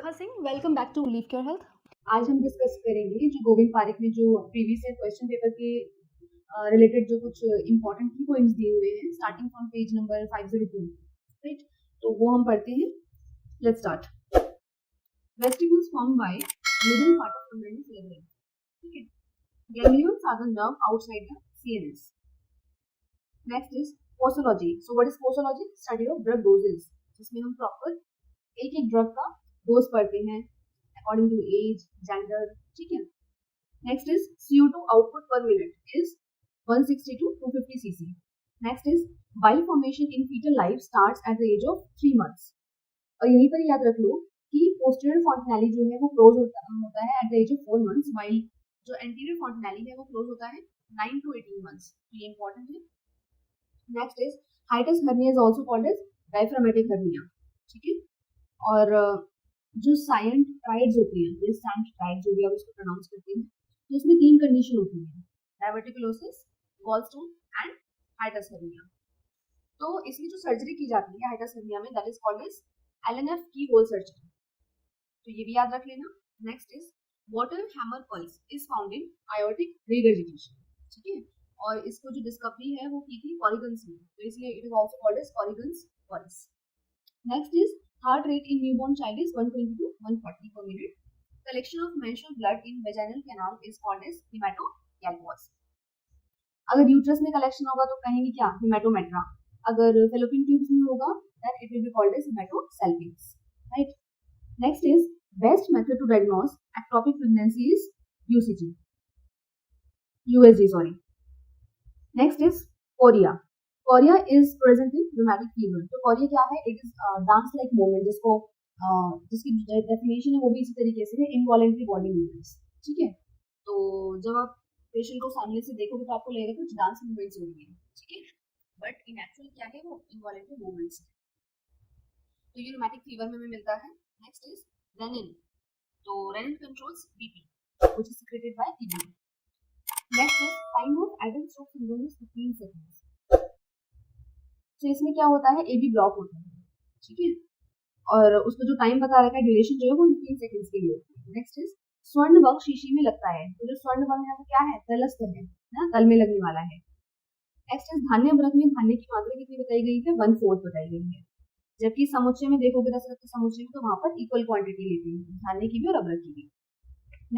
सुलखा Singh, welcome back to live care health. आज हम discuss करेंगे जो गोविंद पारिक ने जो प्रीवियस ईयर क्वेश्चन पेपर के रिलेटेड जो कुछ इंपॉर्टेंट की पॉइंट्स दिए हुए हैं starting from page number 502, right. तो वो हम पढ़ते हैं। Let's start. Vestibules form by middle part of the cerebellum, ठीक है। Ganglions are the nerve outside the CNS. Next is posology. So what is posology? Study of drug doses, जिसमें हम proper एक एक ड्रग का डोज पढ़ते हैं according to as, gender, ठीक है। Next is CO2 output per minute is 160 to 250 cc. Next is bile formation in foetal life starts at the age of 3 months. और यहीं पर याद रख लो कि पोस्टीरियर फॉन्टेनेली जो है वो क्लोज होता है at the age of 4 months, while जो एंटीरियर फॉन्टेनेली है वो क्लोज होता है 9 to 18 months. ये इंपॉर्टेंट है। Next is hiatus hernia is also called as diaphragmatic hernia, ठीक है। और जो साइंट ट्राइड्स होती हैं, ये साइंट ट्राइड जो भी आप उसको प्रोनाउंस करते हैं, तो उसमें 3 कंडीशन होती हैं, diverticulosis, gallstone and hiatus hernia. तो इसकी जो सर्जरी की जाती है हाइटस हर्निया में, that is called as LNF keyhole surgery, तो ये भी याद रख लेना। Next is water hammer pulse is found in aortic regurgitation, ठीक है। और इसको जो डिस्कवरी है वो की थी कॉरिगन्स में, तो इसलिए it is also called as Corrigan's pulse. Next is heart rate in newborn child is 120 to 140 per minute. Collection of menstrual blood in vaginal canal is called as hematogalpos. अगर यूट्रस में collection होगा तो कहेंगे क्या? हेमाटोमेट्रा। अगर fallopian tubes में होगा then it will be called as hematosalpinx, right? Next is best method to diagnose ectopic pregnancy is UCG, USG, sorry. Next is chorea. Korea is present in rheumatic fever. तो Korea क्या है? It is dance like movement, जिसकी definition है वो भी इसी तरीके से है, इनवॉलेंट्री बॉडी मूवमेंट्स, ठीक है। तो जब आप पेशेंट को सामने से देखोगे तो आपको लगेगा कुछ डांस मूवमेंट्स हो रही है, ठीक है, बट इन एक्चुअल क्या है वो इनवॉलेंट्री मूवमेंट्स है। तो ये रूमेटिक फीवर में मिलता है। Next is renin. तो renin controls BP which is secreted by kidney. Next is time of adult stroke syndrome is 15 seconds. तो इसमें क्या होता है? AB ब्लॉक होता है, ठीक है, और उसका जो टाइम बता रखा है ड्यूरेशन जो है वो 15 सेकंड्स के लिए होती है। नेक्स्ट इज स्वर्ण वंग शीशी में लगता है। तो जो स्वर्ण वंग है वो क्या है? तलस्थ है ना, तल में लगने वाला है। नेक्स्ट इज धान्य व्रत में धान्य की मात्रा कितनी बताई गई है? 1/4 बताई गई है। जबकि समुच्चय में देखोगे 10 रत्न समुच्चय में तो वहां पर इक्वल क्वांटिटी लेती है, धान्य की भी और अवरक की भी।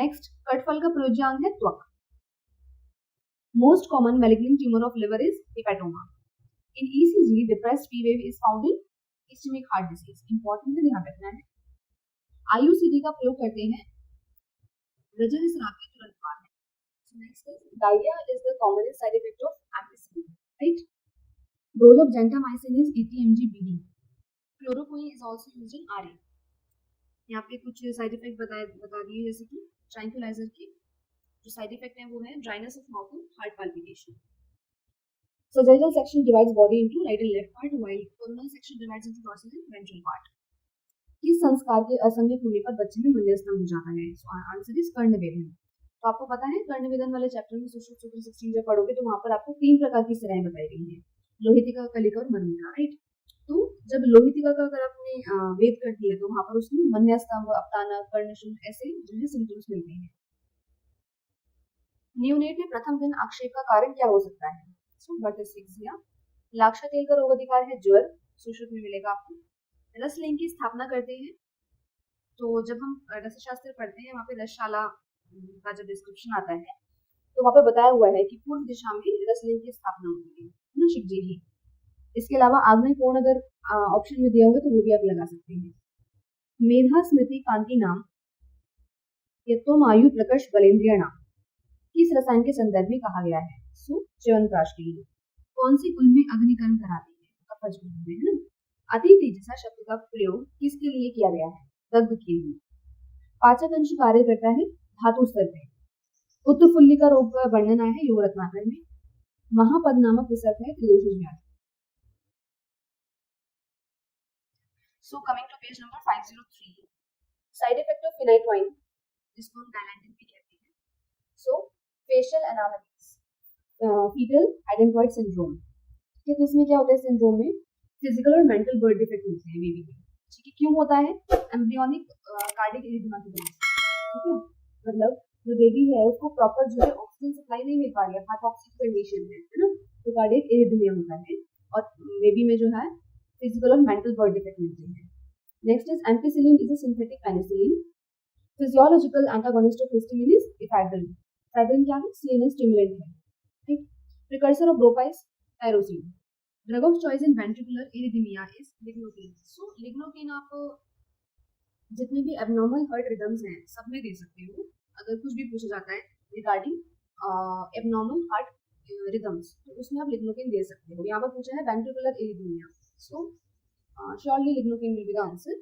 नेक्स्ट, कटफल का प्रयोज्य अंग है त्वक। Most common malignant tumour of liver is hepatoma. In ECG, depressed P wave is found in ischemic heart disease. Important है, ध्यान रखना है। IUCD का प्रयोग करते हैं रजन स्राव के तुरंत बाद में। So next is diarrhea is the commonest side effect of ampicillin, right? Dose of gentamicin is 80 mg BD. Chloroquine is also used in RA. यहाँ पे कुछ साइड इफेक्ट बता दिए, जैसे कि ट्रैंक्विलाइजर के जो साइड इफेक्ट है वो है dryness of mouth and heart palpitation. Sagittal section divides body into right and left part, while coronal section divides into dorsal and ventral part. किस संस्कार के असंगत होने पर बच्चे में मंदस्तम हो जाता है? So आंसर इज कर्णवेधन। तो आपको पता है कर्णवेधन वाले चैप्टर में सुश्रुत सूत्र 16 जब पढ़ोगे तो वहां पर आपको 3 प्रकार की सिराएं बताई गई हैं, लोहितिका, कलिका और मर्मिका, राइट। तो जब लोहितिका का अगर आपने वेद कर दिया तो वहां पर उसमें मन्यस्तंभ, अपताना, कर्णशूल ऐसे जो है सिम्टम्स मिलते हैं। न्यूनेट में प्रथम दिन आक्षेप का कारण क्या हो सकता है? लाक्षा तेल का रोग अधिकार है ज्वर, सुश्रुत में मिलेगा आपको। रसलिंग की स्थापना करते हैं, तो जब हम रसशास्त्र पढ़ते हैं वहाँ पे रसशाला का जब डिस्क्रिप्शन आता है तो वहाँ पे बताया हुआ है कि पूर्व दिशा में रसलिंग की स्थापना होती है ना, शिवजी ही। इसके अलावा आग्नेय कोण अगर ऑप्शन में दिया होगा तो वो भी आप लगा सकते हैं। मेधा स्मृति कांति नाम यत्तोमायु प्रकर्ष बलेंद्रिय नाम किस रसायन के संदर्भ में कहा गया है? च्यवनप्राश के लिए। कौन सी कुल में अग्निकरण कराती है? कफज में, है ना। अति तेजसा शब्द का प्रयोग किसके लिए किया गया है? दग्ध के लिए। पाचक अंश कार्य करता है धातु स्तर पे। पुत्रफुल्ली का रोग का वर्णन आया है योग रत्नाकर में। महापद नामक विसर्ग है त्रिदोष व्याधि। So coming to page number 503, side effect of phenytoin, जिसको हम डायलैंटिन भी कहते हैं। So facial anomalies, foetal hydantoin syndrome, ठीक है। इसमें क्या होता है? सिंड्रोम में फिजिकल और मेंटल बर्थ डिफेक्ट होते हैं बेबी में, ठीक है, क्यों होता है? एम्ब्रियोनिक कार्डियक इरिथमिया की वजह से, ठीक है, मतलब जो बेबी है उसको प्रॉपर जो है ऑक्सीजन सप्लाई नहीं मिल पा रही है, हाइपोक्सिक कंडीशन है ना, तो कार्डियक इरिथमिया होता है और बेबी में जो है फिजिकल और मेंटल बर्थ डिफेक्ट मिलते हैं। Next is ampicillin is a synthetic penicillin, physiological antagonist of histamine is ephedrine. Ephedrine क्या है? सीएनएस स्टिमुलेंट है, ठीक, precursor of dopa is tyrosine. Drug of choice in ventricular arrhythmia is lignocaine. So lignocaine आप जितने भी abnormal heart rhythms हैं सब में दे सकते हो, अगर कुछ भी पूछा जाता है रिगार्डिंग एबनॉर्मल हार्ट रिदम्स तो उसमें आप लिग्नोकेन दे सकते हो। यहाँ पर पूछा है ventricular arrhythmia, so surely lignocaine will be the answer.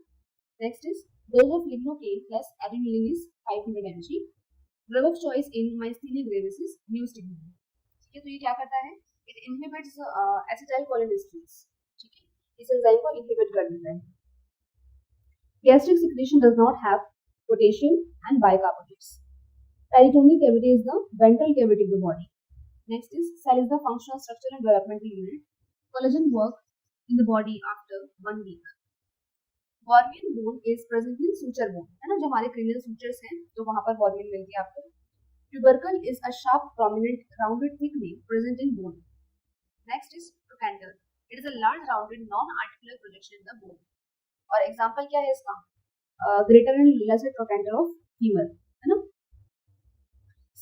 Next is dose of lignocaine plus adrenaline is 500 mg. Drug of choice in myasthenia gravis is neostigmine. ठीक है, तो ये क्या करता है? It inhibits acetylcholinesterase. ठीक है, इस एंजाइम को इनहिबिट कर देता है। Gastric secretion does not have potassium and bicarbonates. Peritoneal cavity is the ventral cavity of the body. Next is cell is the functional, structural and developmental unit. Collagen work in the body after 1 week. Bormian bone is present in suture bone, है ना, जो हमारे cranial sutures हैं तो वहाँ पर bormian मिलती है आपको। Tubercle is a sharp, prominent, rounded, thick vein present in bone. Next is trochanter. It is a large, rounded, non-articular projection in the bone. और example क्या है इसका? Greater and lesser trochanter of femur, है ना?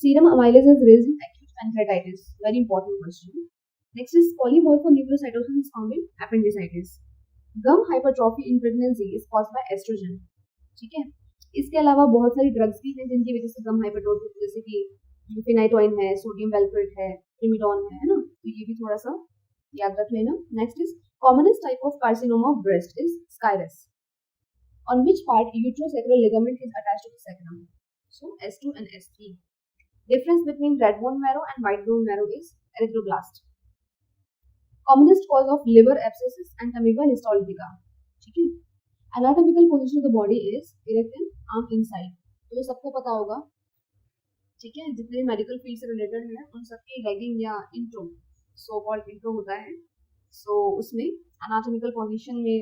Serum amylase is raised in acute pancreatitis. Very important question. Next is polymorphonucleocytosis is found in appendicitis. Gum hypertrophy in pregnancy is caused by estrogen. ठीक है, इसके अलावा बहुत सारी drugs भी हैं जिनकी वजह से गम हाइपरट्रोफी, जैसे कि फिनाइटोइन है, सोडियम वेलप्रेट है, ट्रिमिडोन है ना, तो ये भी थोड़ा सा याद रख लेना। Next is commonest type of carcinoma of breast is scirrhous. On which part uterosacral ligament is attached to the sacrum? So S2 and S3. Difference between red bone marrow and white bone marrow is erythroblast. Commonest cause of liver abscesses and amoeba histolytica. ठीक है, anatomical position of the body is erect and arm inside. तो ये सबको पता होगा, ठीक है, जितने मेडिकल फील्ड से रिलेटेड है उन सबकी लैगिंग या इंट्रो, सो कॉल्ड इंट्रो होता है। सो उसमें एनाटॉमिकल पोजीशन में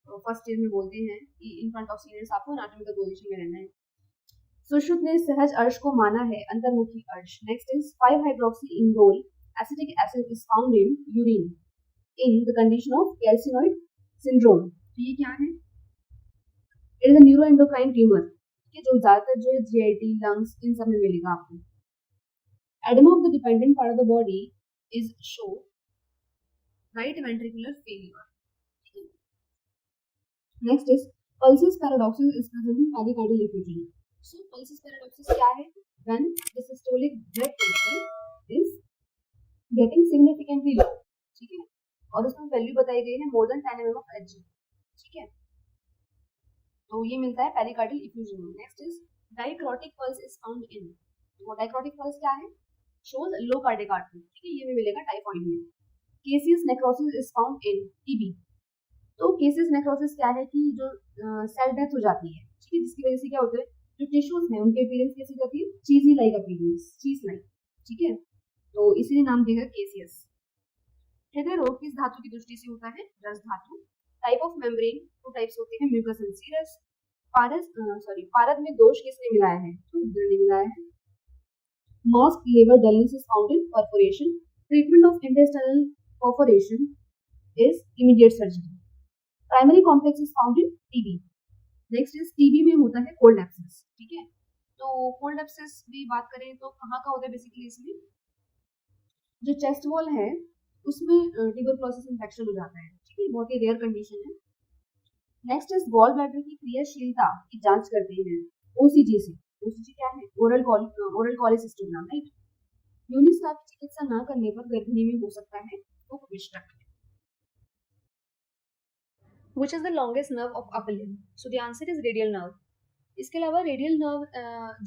फर्स्ट ईयर में बोलते हैं कि इन फ्रंट ऑफ सीनियर्स आपको एनाटॉमिकल पोजीशन में रहना है। सुश्रुत ने सहज अर्श को माना है अंतर्मुखी अर्श। Next is 5-hydroxy indole acetic acid is found in urine in the condition of carcinoid syndrome. तो ये क्या है? It is a neuroendocrine tumor, कि जो ज्यादातर जो है GIT, lungs इन सब में मिलेगा आपको। Edema of the dependent part of the body is show right ventricular failure. Next is pulsus paradoxus is present in pericardial effusion. So pulsus paradoxus क्या है? When the systolic blood pressure is getting significantly low, ठीक है, और उसमें value बताई गई है more than 10 mm of Hg, ठीक है, तो ये मिलता है पेरिकार्डियल इफ्यूजन में। Next is dicrotic pulse is found in, वो डाइक्रोटिक पल्स क्या है? शोज लो कार्डियक आर्टरी, ठीक है, ये भी मिलेगा टाइफॉइड में। Caseous necrosis is found in TB. तो केसियस नेक्रोसिस क्या है कि जो सेल डेथ हो जाती है, ठीक है, जिसकी वजह से क्या होता है, जो टिश्यूज हैं उनके अपीयरेंस कैसी जाती है? चीजी लाइक अपीयरेंस, चीज लाइक, ठीक है, तो इसीलिए नाम दिया केसियस। हृदय रोग किस धातु की दृष्टि से होता है? रस धातु। Type of membrane, two types होते हैं, म्यूकस एंड सीरस। पारद में दोष किसने मिलाया है? तो रुद्र ने मिलाया है। Mask liver dullness is found in perforation. Treatment of intestinal perforation is immediate surgery. Primary complex is found in TB. Next is TB में होता है कोल्ड एब्सेस, ठीक है, तो कोल्ड एब्सेस भी बात करें तो कहाँ का होता है बेसिकली? इसमें जो चेस्ट वॉल है उसमें ट्यूबरक्लोसिस इंफेक्शन हो जाता है, ठीक है, बहुत ही रेयर कंडीशन है। नेक्स्ट इज गॉल ब्लैडर की क्रियाशीलता की जांच करते हैं ओसीजी से। ओसीजी क्या है? Oral कॉलिसिस्टोग्राम, right. यूनिस्टार की चिकित्सा न करने पर गर्भिणी में हो सकता है उपविष्टक। Which is the longest nerve of upper limb? So the answer is radial nerve. इसके अलावा रेडियल नर्व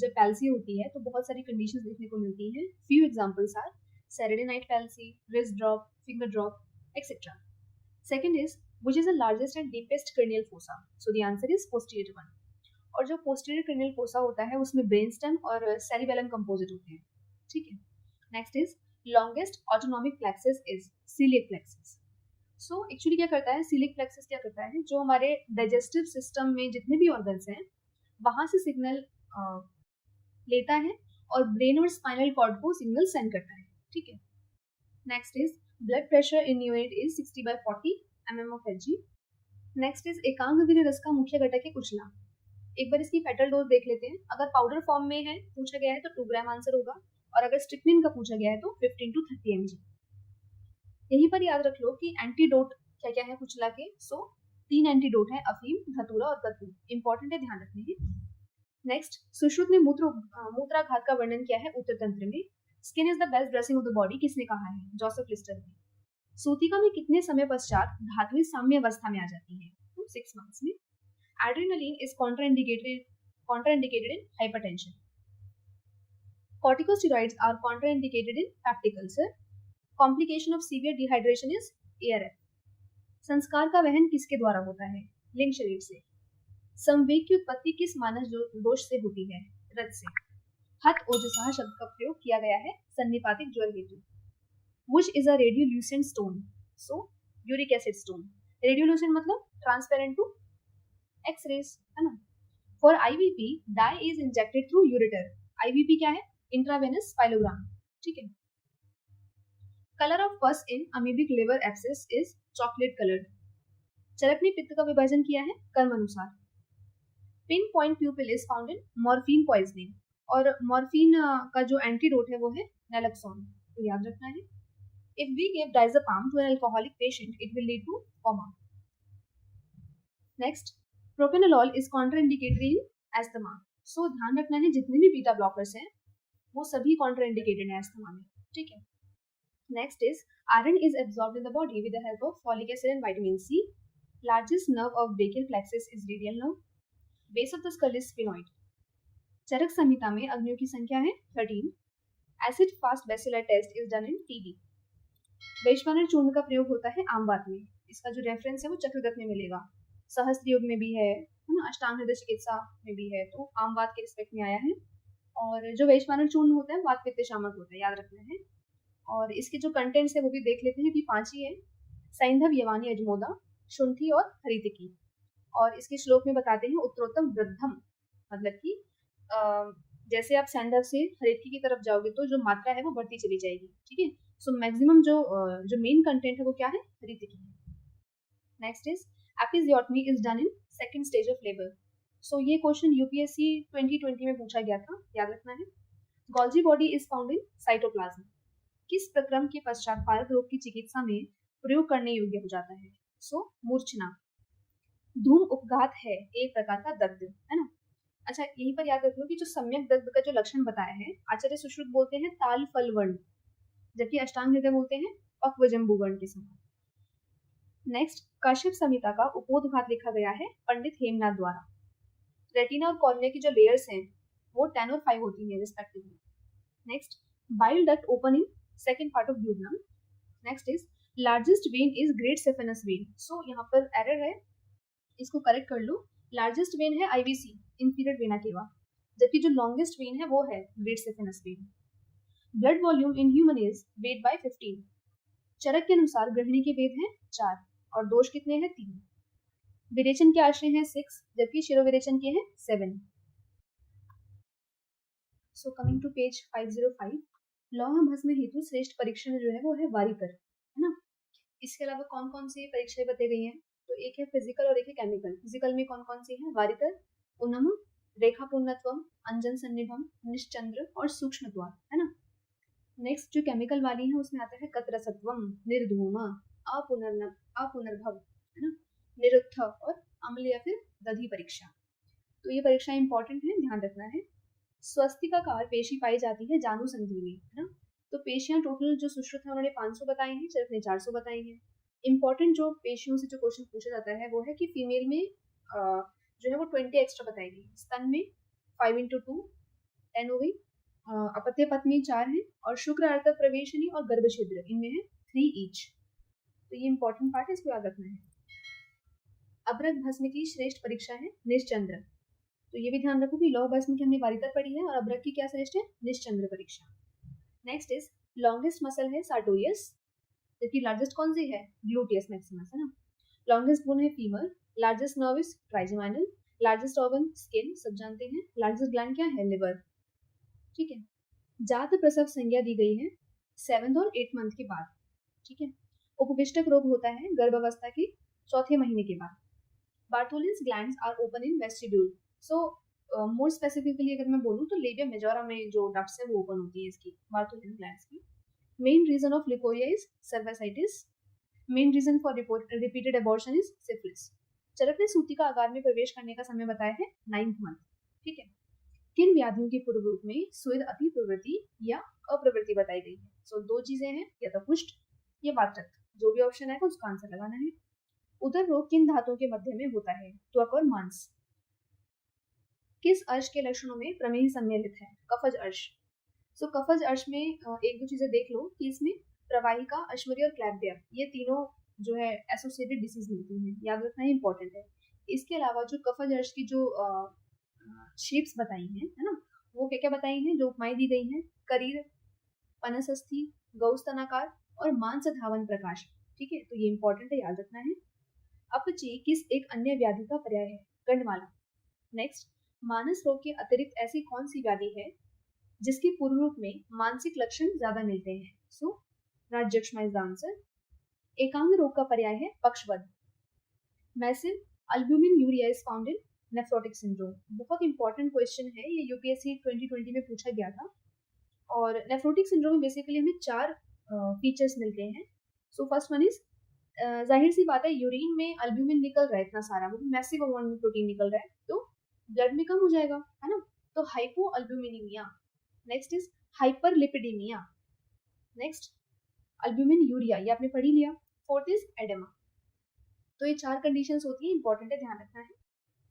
जब पैल्सी होती है तो बहुत सारी कंडीशंस देखने को मिलती हैं। Few examples are Saturday night palsy, wrist drop, finger drop, etc. Second is which is the largest and deepest cranial fossa? So the answer is posterior one. और जो posterior cranial fossa होता है उसमें brainstem और cerebellum composite होते हैं, ठीक है। Next is longest autonomic plexus is celiac plexus. So actually क्या करता है, सिलिक प्लेक्सस क्या करता है, जो हमारे डाइजेस्टिव सिस्टम में जितने भी ऑर्गन्स हैं वहां से सिग्नल लेता है और ब्रेन और स्पाइनल कॉर्ड को सिग्नल सेंड करता है, ठीक है। Next is blood pressure in unit is 60/40 mmHg। Next is एकांगवीर्य रस का मुख्य घटक है कुचला। एक बार इसकी फेटल डोज देख लेते हैं। अगर पाउडर फॉर्म में है पूछा गया है तो 2 ग्राम आंसर होगा, और अगर स्ट्रिक्निन का पूछा गया है तो 15 to 30 mg। यहीं पर याद रख लो कि एंटीडोट क्या क्या है कुचला के। सो 3 एंटीडोट है, अफीम, धतूरा और कद्दू। इंपॉर्टेंट है, ध्यान रखने की। नेक्स्ट, सुश्रुत ने मूत्राघात का वर्णन किया है उत्तर तंत्र में। Skin is the best dressing of the body किसने कहा है, जोसेफ लिस्टर ने। सूतिका में कितने समय पश्चात धात्विक साम्य अवस्था में आ जाती है, 6 मंथ्स में। Adrenaline is contraindicated in hypertension. Corticosteroids are contraindicated in peptic ulcer. Complication of severe dehydration is ARF. संस्कार का वहन किसके द्वारा होता है, लिंग शरीर से। संवेग की उत्पत्ति किस मानस दोष से होती है, रज से। हत ओजसः शब्द का प्रयोग किया गया है सन्निपातिक ज्वर हेतु। Which is a radiolucent stone? So uric acid stone. Radiolucent मतलब ट्रांसपेरेंट टू एक्स-रेज, है ना। For IVP dye is injected through ureter. IVP क्या है, इंट्रावेनस पाइलोग्राम, ठीक है। Colour of pus in amoebic liver abscess is chocolate coloured. Charak ने पित्त का विभाजन किया है कर्म अनुसार। Pin point pupil is found in morphine poisoning, और मॉर्फिन का जो एंटीडोट है वो है नैलक्सोन, तो याद रखना है। If we give diazepam to an alcoholic patient it will lead to coma. Next, propranolol is contraindicated in asthma. So ध्यान रखना है जितने भी बीटा ब्लॉकर्स हैं वो सभी कॉन्ट्राइंडिकेटेड हैं एस्थमा में, ठीक है। Next is iron is absorbed in the body with the help of folic acid and vitamin C. Largest nerve of brachial plexus is radial nerve. Base of the skull is sphenoid. Charak Samhita में अग्नियों की संख्या है 13। Acid fast bacillus test is done in TB। वैश्वानर चूर्ण का प्रयोग होता है आमवात में। इसका जो रेफरेंस है वो चक्रगत में मिलेगा, सहस्त्र योग में भी है ना, अष्टांग हृदय चिकित्सा में भी है, तो आमवात के रिस्पेक्ट में आया है। और जो वैश्वानर चूर्ण होता है वात पित्त शामक होता है, याद रखना है। और इसके जो कंटेंट्स है वो भी देख लेते हैं कि 5 ही है, सैंधव, यवानी, अजमोदा, शुंठी और हरितिकी। और इसके श्लोक में बताते हैं उत्तरोत्तम वृद्धम, मतलब कि जैसे आप सैंधव से हरितिकी की तरफ जाओगे तो जो मात्रा है वो बढ़ती चली जाएगी, ठीक है। सो मैक्सिमम जो मेन कंटेंट है वो क्या है, हरितिकी। Next is episiotomy is done in second stage of labour. So ये क्वेश्चन UPSC 2020 में पूछा गया था, याद रखना है। Golgi body is found in cytoplasm. किस प्रक्रम के पश्चात पारक रोग की चिकित्सा में प्रयोग करने योग्य हो जाता है, सो मूर्छना। धूम उपघात है एक प्रकार का दग्ध, है ना। अच्छा, यहीं पर याद रख लो कि जो सम्यक दग्ध का जो लक्षण बताया है आचार्य सुश्रुत बोलते हैं ताल फल वर्ण, जबकि अष्टांग हृदय बोलते हैं पक्वजंबू वर्ण के समान। नेक्स्ट, कश्यप संहिता का उपोद्घात लिखा गया है पंडित हेमनाथ द्वारा। रेटिना और कॉर्निया की जो लेयर्स हैं वो 10 और 5 होती हैं respectively. Next, bile duct open in second part of duodenum. Next is largest vein is great saphenous vein. So यहाँ पर एरर है, इसको करेक्ट कर लो। लार्जेस्ट वेन है IVC, इंफीरियर वेना केवा, जबकि जो लॉन्गेस्ट वेन है वो है great saphenous vein. Blood volume in human is weight by 15। Charak के अनुसार गृहिणी के वेद हैं 4 और दोष कितने हैं, 3। विरेचन के आश्रय हैं 6, जबकि शिरोविरेचन के हैं 7। सो कमिंग टू पेज 505, लौह भस्म हेतु श्रेष्ठ परीक्षण जो है वो है वारीकर, है ना। इसके अलावा कौन कौन सी परीक्षाएं बताई गई हैं, तो एक है फिजिकल और एक है केमिकल। फिजिकल में कौन कौन सी है, वारीकर, उनम, रेखापूर्णत्वम, अंजन सन्निभम, निश्चंद्र और सूक्ष्मत्वा, है ना। नेक्स्ट जो केमिकल वाली है उसमें आता है कतरसत्वम, निर्धूम, अपुनर्भव, है ना, निरुत्थ और अम्ल या फिर दधि परीक्षा। तो ये परीक्षा इंपॉर्टेंट है, ध्यान रखना है। स्वस्तिकाकार पेशी पाई जाती है जानु संधि में, है ना। तो पेशियां टोटल जो सुश्रुत है उन्होंने 500 बताई हैं, चरक ने 400 बताई हैं। इंपॉर्टेंट जो पेशियों से जो क्वेश्चन पूछा जाता है वो है कि फीमेल में जो है वो 20 एक्स्ट्रा बताई गई, स्तन में 5 into 2 10 हो गई, अपत्य पथ में 4 है, और शुक्र अर्थ प्रवेशनी और गर्भ छिद्र इनमें है 3 ईच। तो ये इंपॉर्टेंट पार्ट है, इसको याद रखना है। अभ्रक भस्म की श्रेष्ठ परीक्षा है निश्चंद्र। तो ये भी ध्यान रखो कि लौह भस्म की हमने वारितर पढ़ी है और अभ्रक की क्या श्रेष्ठ है, निश्चंद्र परीक्षा। नेक्स्ट इज लॉन्गेस्ट मसल है सार्टोरियस। जबकि लार्जेस्ट कौन सी है, ग्लूटियस मैक्सिमस है ना। लॉन्गेस्ट बोन है femur, largest nerve is trigeminal, largest organ skin, सब जानते हैं। लार्जेस्ट ग्लैंड क्या है, लिवर। ठीक है। जात प्रसव संज्ञा दी गई है 7th और 8th मंथ के बाद। ठीक है। उपविष्टक रोग होता है गर्भावस्था के चौथे महीने के बाद। Bartholin's glands are open in vestibule. So more specifically अगर मैं बोलूँ तो लेबिया मेजोरा में जो डक्ट्स है वो ओपन होती है इसकी, बार्थोलिन ग्लैंड्स की। Main reason of leucorrhoea is cervicitis. Main reason for repeated abortion is syphilis. Charak ने सूती का आकार में प्रवेश करने का समय बताया है 9th मंथ। ठीक है। किन व्याधियों के पूर्व रूप में स्वेद अति प्रवृत्ति या अप्रवृत्ति बताई गई है। सो दो चीजें हैं, या तो कुष्ठ या वातरक्त, जो भी ऑप्शन है उसका आंसर लगाना है। उदर रोग किन धातुओं के मध्य में होता है, त्वक और मांस। किस अर्श के लक्षणों में प्रमेय सम्मिलित है, कफज अर्श। सो कफज अर्श में एक दो चीजें देख लो कि इसमें प्रवाहिका, अश्वर्य और क्लैब्बिया, ये तीनों जो है एसोसिएटेड डिसीज मिलती हैं, याद रखना ही इंपॉर्टेंट है। इसके अलावा जो कफज अर्श की जो शेप्स बताई हैं, है ना, वो क्या क्या बताई हैं, जो उपमाएं दी गई हैं, करीर, पनसस्थी, गौस्तनाकार और मांस धावन प्रकाश। ठीक है, तो ये इंपॉर्टेंट है, याद रखना है। अपची किस एक अन्य व्याधि का पर्याय है, गंडमाला। नेक्स्ट, मानस रोग के अतिरिक्त ऐसी कौन सी व्याधि है जिसके पूर्व रूप में मानसिक लक्षण ज्यादा मिलते हैं। सो राज्यक्षमा इज द आंसर। एकांग रोग का पर्याय है पक्षवद। Massive albuminuria is found in nephrotic syndrome. बहुत इंपॉर्टेंट क्वेश्चन है ये, यूपीएससी 2020 में पूछा गया था। और नेफ्रोटिक सिंड्रोम में बेसिकली हमें 4 फीचर्स मिलते हैं। सो फर्स्ट वन इज, जाहिर सी बात है यूरिन में अल्ब्यूमिन निकल रहा है इतना सारा, वो भी मैसिव अमाउंट में प्रोटीन निकल रहा है, तो ब्लड में कम हो जाएगा, है ना। तो hypoalbuminaemia. Next is hyperlipidaemia. Next albuminuria, ये आपने पढ़ ही लिया। Fourth is oedema. तो ये 4 कंडीशंस होती है, इंपॉर्टेंट है, ध्यान रखना है।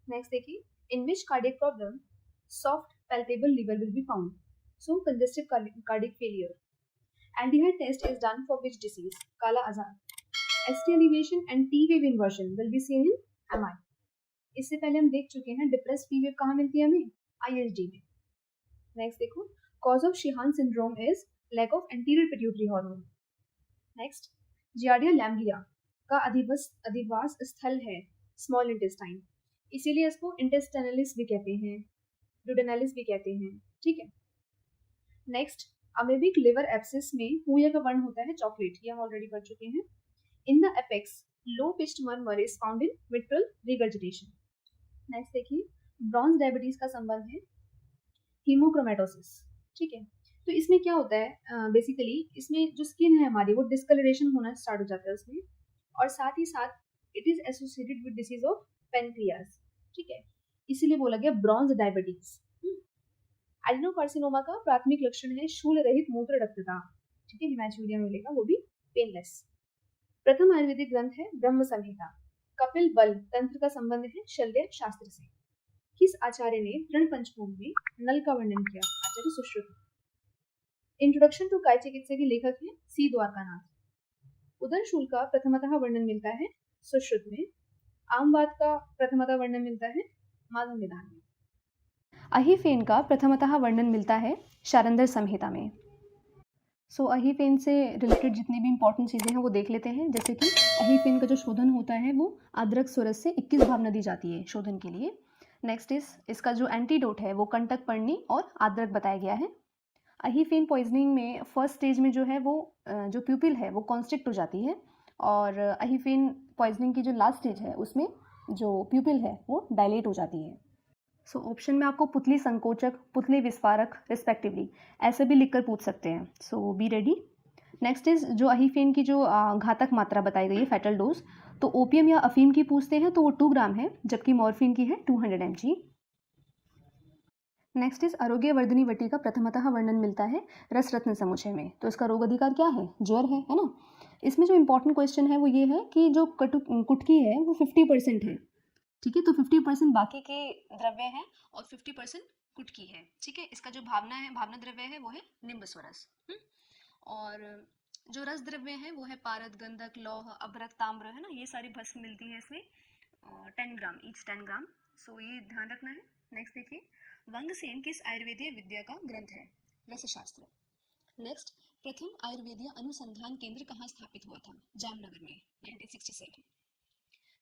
नेक्स्ट देखिए, in which cardiac problem soft palpable liver will be found. So congestive cardiac failure. Aldehyde test is done for which disease, kala azar. ST elevation and T wave inversion will be seen in MI। इससे पहले हम देख चुके हैं depress P wave कहाँ मिलती है हमें, ISD में। नेक्स्ट देखो, cause of Sheehan syndrome is lack of anterior pituitary hormone. Next, giardia lamblia का अधिवास स्थल है स्मॉल इंटेस्टाइन, इसीलिए इसको इंटेस्टाइनलिस भी कहते हैं, ड्यूडेनालिस भी कहते हैं। ठीक है। नेक्स्ट, अमेबिक लिवर एब्सिस में पूया का वर्ण होता है चॉकलेट, ये हम ऑलरेडी पढ़ चुके हैं। In the apex, low-pitched murmur is found in mitral regurgitation। Next देखिए, ब्रॉन्ज डायबिटीज का संबंध है हीमोक्रोमेटोसिस। ठीक है। तो इसमें क्या होता है, बेसिकली इसमें जो स्किन है हमारी वो डिस्कलरेशन होना स्टार्ट हो जाता है उसमें, और साथ ही साथ it is associated with disease of pancreas. ठीक है, इसीलिए बोला गया ब्रॉन्ज डायबिटीज। एडिनोकार्सिनोमा का प्राथमिक लक्षण है शूल रहित मूत्र रक्तता। ठीक है, हिमाचूरिया में मिलेगा, वो भी पेनलेस। प्रथम आयुर्वेदिक ग्रंथ है ब्रह्म संहिता। कपिल बल तंत्र का संबंध है शल्य शास्त्र से। किस आचार्य ने तृण पंचकों में नल का वर्णन किया, आचार्य सुश्रुत। इंट्रोडक्शन टू काय चिकित्सा के लेखक हैं सी द्वारकानाथ। उदरशूल का प्रथमतः वर्णन मिलता है सुश्रुत में। आमवाद का प्रथमतः वर्णन मिलता है माधव निदान में। अहिफेन का प्रथमतः वर्णन मिलता है शारंदर संहिता में। सो अहिफेन से रिलेटेड जितनी भी इंपॉर्टेंट चीज़ें हैं वो देख लेते हैं। जैसे कि अहिफेन का जो शोधन होता है वो आद्रक स्वरस से 21 भावना दी जाती है शोधन के लिए। नेक्स्ट इज, इसका जो एंटीडोट है वो कंटक पर्णी और आद्रक बताया गया है। अहिफेन पॉइजनिंग में फर्स्ट स्टेज में जो है वो जो प्यूपिल है वो कॉन्स्ट्रिक्ट हो जाती है, और अहिफेन पॉइजनिंग की जो लास्ट स्टेज है उसमें जो प्यूपिल है वो डायलेट हो जाती है। सो ऑप्शन में आपको पुतली संकोचक, पुतली विस्फारक रिस्पेक्टिवली ऐसे भी लिखकर पूछ सकते हैं। सो बी रेडी। नेक्स्ट इज, जो अहिफेन की जो घातक मात्रा बताई गई है फैटल डोज, तो ओपियम या अफीम की पूछते हैं तो वो 2 ग्राम है, जबकि मॉर्फिन की है 200 mg। नेक्स्ट इज, आरोग्य वर्धनी वटी का प्रथमतः वर्णन मिलता है रस रत्न समुच्चय में। तो इसका रोग अधिकार क्या है, ज्वर है ना। इसमें जो इंपॉर्टेंट क्वेश्चन है वो ये है कि जो कुटकी है वो 50% है। ठीक है, तो 50% बाकी के द्रव्य हैं और 50% कुटकी है। ठीक है, इसका जो भावना है, भावना द्रव्य है वो है निम्बस्वरस। और जो रस द्रव्य है वो है पारद, गंधक, लौह, अभ्रक, ताम्र, है ना, ये सारी भस्म मिलती है इसमें 10 ग्राम, ईच 10 ग्राम। सो ये ध्यान रखना है। नेक्स्ट देखिए, वंगसेन किस आयुर्वेदीय विद्या का ग्रंथ है, रसशास्त्र। नेक्स्ट, प्रथम आयुर्वेदीय अनुसंधान केंद्र कहाँ स्थापित हुआ था? जामनगर में, 1967।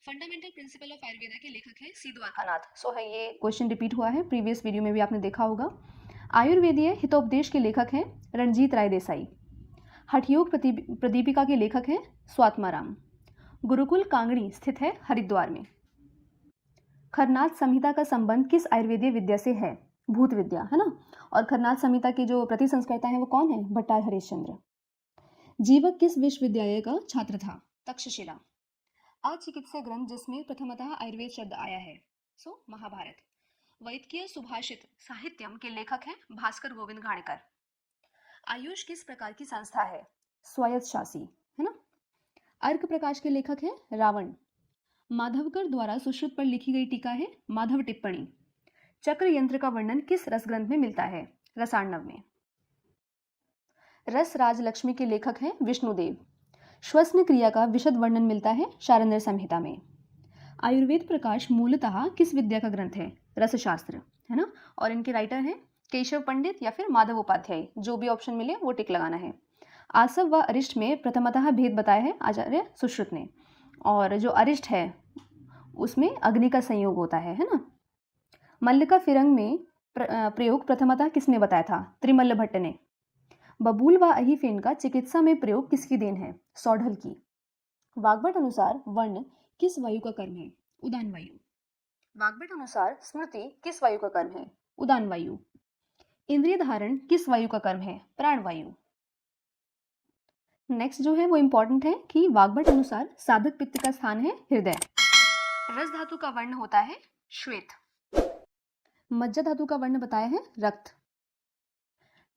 फंडामेंटल प्रिंसिपल ऑफ आयुर्वेदा के लेखक हैं सी द्वारकानाथ। सो है ये क्वेश्चन रिपीट हुआ है, प्रीवियस वीडियो में भी आपने देखा होगा। आयुर्वेदीय हितोपदेश के लेखक हैं रणजीत राय देसाई। हठयोग प्रदीपिका के लेखक हैं स्वात्माराम। गुरुकुल कांगड़ी स्थित है हरिद्वार में। खरनाथ संहिता का संबंध किस आयुर्वेदीय विद्या से है? भूत विद्या, है ना। और खरनाथ संहिता के जो प्रति संस्कर्ता हैं वो कौन है? भट्टार हरिश्चंद्र। जीवक किस विश्वविद्यालय का छात्र था? तक्षशिला। अचिकित्सीय ग्रंथ जिसमें प्रथमतः आयुर्वेद शब्द आया है, सो महाभारत। वैदिकीय सुभाषित साहित्यम के लेखक हैं भास्कर गोविंद घाणेकर। आयुष किस प्रकार की संस्था है? स्वायत्तशासी, है ना। अर्क प्रकाश के लेखक हैं रावण। माधवकर द्वारा सुश्रुत पर लिखी गई टीका है माधव टिप्पणी। चक्र यंत्र का वर्णन किस रस ग्रंथ में मिलता है? रसार्णव में। रस राजलक्ष्मी के लेखक हैं विष्णुदेव। श्वसन क्रिया का विशद वर्णन मिलता है शारंद्र संहिता में। आयुर्वेद प्रकाश मूलतः किस विद्या का ग्रंथ है? रसशास्त्र, है ना। और इनके राइटर हैं केशव पंडित या फिर माधव उपाध्याय, जो भी ऑप्शन मिले वो टिक लगाना है। आसव व अरिष्ट में प्रथमतः भेद बताया है आचार्य सुश्रुत ने। और जो अरिष्ट है उसमें अग्नि का संयोग होता है ना। मल्लिका फिरंग में प्रयोग प्रथमतः किसने बताया था? त्रिमल्ल भट्ट ने। बबूल व अहिफेन का चिकित्सा में प्रयोग किसकी देन है? सौढल की। वाग्भट अनुसार वर्ण किस वायु का कर्म है? उदान वायु। वाग्भट अनुसार स्मृति किस वायु का कर्म है? उदान वायु। इंद्रिय धारण किस वायु का कर्म है? प्राण वायु। नेक्स्ट जो है वो इंपॉर्टेंट है कि वाग्भट अनुसार साधक पित्त का स्थान है हृदय। रस धातु का वर्ण होता है श्वेत। मज्जा धातु का वर्ण बताया है रक्त।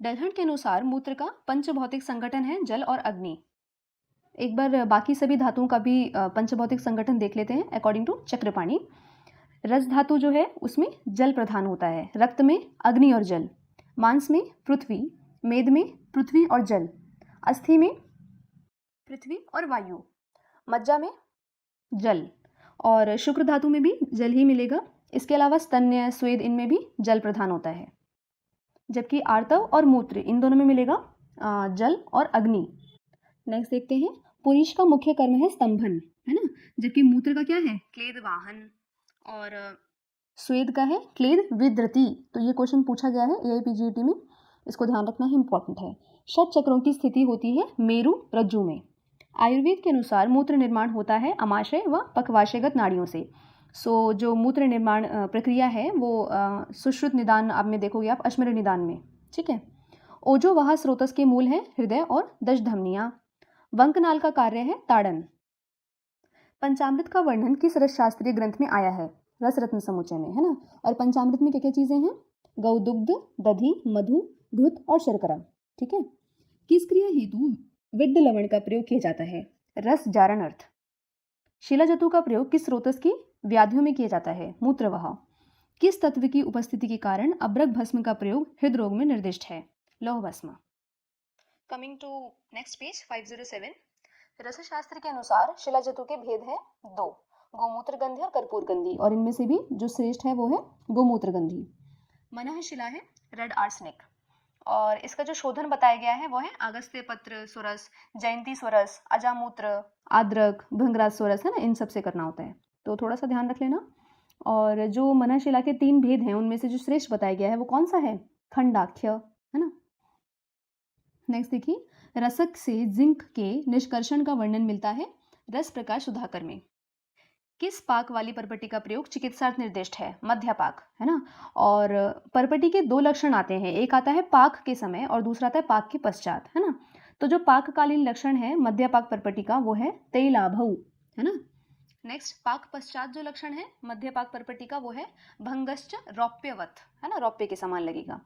डलहन के अनुसार मूत्र का पंचभौतिक संगठन है जल और अग्नि। एक बार बाकी सभी धातुओं का भी पंचभौतिक संगठन देख लेते हैं अकॉर्डिंग टू चक्रपाणी। रस धातु जो है उसमें जल प्रधान होता है, रक्त में अग्नि और जल, मांस में पृथ्वी, मेद में पृथ्वी और जल, अस्थि में पृथ्वी और वायु, मज्जा में जल, और शुक्र धातु में भी जल ही मिलेगा। इसके अलावा स्तन्य, स्वेद, इनमें भी जल प्रधान होता है। जबकि आर्तव और मूत्र इन दोनों में मिलेगा जल और अग्नि। नेक्स्ट देखते हैं, पुरुष का मुख्य कर्म है स्तंभन, है ना। जबकि मूत्र का क्या है? क्लेद वाहन। और स्वेद का है क्लेद विद्रति। तो ये क्वेश्चन पूछा गया है AIPGET में, इसको ध्यान रखना ही इंपॉर्टेंट है। षट चक्रों की स्थिति होती है मेरु रज्जु में। आयुर्वेद के अनुसार मूत्र निर्माण होता है अमाशय व पक्वाशयगत नाड़ियों से। सो जो मूत्र निर्माण प्रक्रिया है वो सुश्रुत निदान आप में देखोगे आप अश्मर निदान में, ठीक है। ओजो वह स्रोतस के मूल है हृदय और दशधमनियां। वंकनाल का कार्य है ताड़न। पंचामृत का वर्णन किस रस शास्त्रीय ग्रंथ में आया है? रस रत्न समुच्चय में, है ना। और पंचामृत में क्या क्या चीजें हैं? गौ दुग्ध, दधि, मधु, घृत और शर्करा, ठीक है। किस क्रिया हेतु विद्ध लवण का प्रयोग किया जाता है? रस जारण अर्थ। शिलाजतु का प्रयोग किस स्रोतस की व्याधियों में किया जाता है? मूत्रवाह। किस तत्व की उपस्थिति के कारण अब्रक भस्म का प्रयोग हृदरोग में निर्दिष्ट है? लौह भस्म। Coming to next page 507। रसशास्त्र के अनुसार शिलाजतु के भेद हैं दो, गोमूत्र गंधी और कर्पूर गंधी। और इनमें से भी जो श्रेष्ठ है वो है गोमूत्र गंधी। मनः शिला है रेड आर्सेनिक। और इसका जो शोधन बताया गया है वो है अगस्त्य पत्र सुरस, जयंती सुरस, अजामूत्र, आद्रक, भृंगराज सुरस, है ना। इन सब से करना होता है, तो थोड़ा सा ध्यान रख लेना। और जो मनः शिला के 3 भेद हैं उनमें से जो श्रेष्ठ बताया गया है वो कौन सा है? खंडाख्य, है ना। नेक्स्ट देखिए, रसक से जिंक के निष्कर्षण का वर्णन मिलता है रस प्रकाश सुधाकर में। किस पाक वाली परपटी का प्रयोग चिकित्सार्थ निर्दिष्ट है? मध्यपाक, है ना। और परपटी के 2 लक्षण आते हैं, एक आता है पाक के समय और दूसरा आता है पाक के पश्चात, है ना। तो जो पाककालीन लक्षण है मध्यपाक परपटी का वो है तैलाभौ, है ना। नेक्स्ट पाक पश्चात जो लक्षण है मध्यपाक परपटी का वो है भंगश्च रौप्यवत, है ना, रौप्य के समान लगेगा।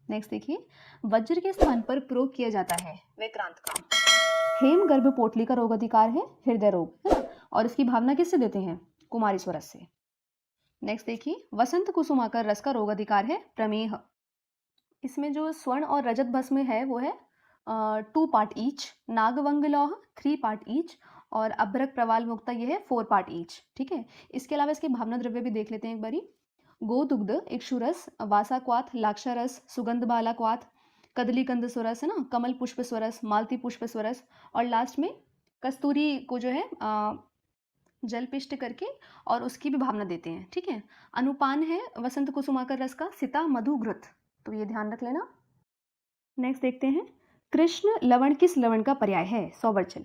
नेक्स्ट देखिए, वज्र के स्थान पर प्रयोग किया जाता है विक्रांत का। हेम गर्भ पोटली का रोग अधिकार है हृदय रोग, है ना। और इसकी भावना किससे देते हैं? कुमारी स्वरस से। नेक्स्ट देखिए, वसंत कुसुमाकर रस का रोग अधिकार है प्रमेह। इसमें जो स्वर्ण और रजत भस्म है वो है 2 पार्ट ईच, नागवंग लौह 3 पार्ट ईच, और अभ्रक प्रवाल मुक्ता ये है 4 पार्ट ईच, ठीक है। इसके अलावा इसके भावना द्रव्य भी देख लेते हैं एक बारी। गोदुग्ध, इक्षुरस, वासाक्वाथ, लाक्षारस, सुगंध बाला क्वाथ, कदलीकंद स्वरस है ना, कमल पुष्प स्वरस, मालती पुष्प स्वरस, और लास्ट में कस्तूरी को जो है जलपिष्ट करके और उसकी भी भावना देते हैं। ठीक है। अनुपान है वसंत कुसुमाकर रस का, सीता मधु घृत, तो ये ध्यान रख लेना। नेक्स्ट देखते हैं, कृष्ण लवण किस लवण का पर्याय है? सौबरचिल।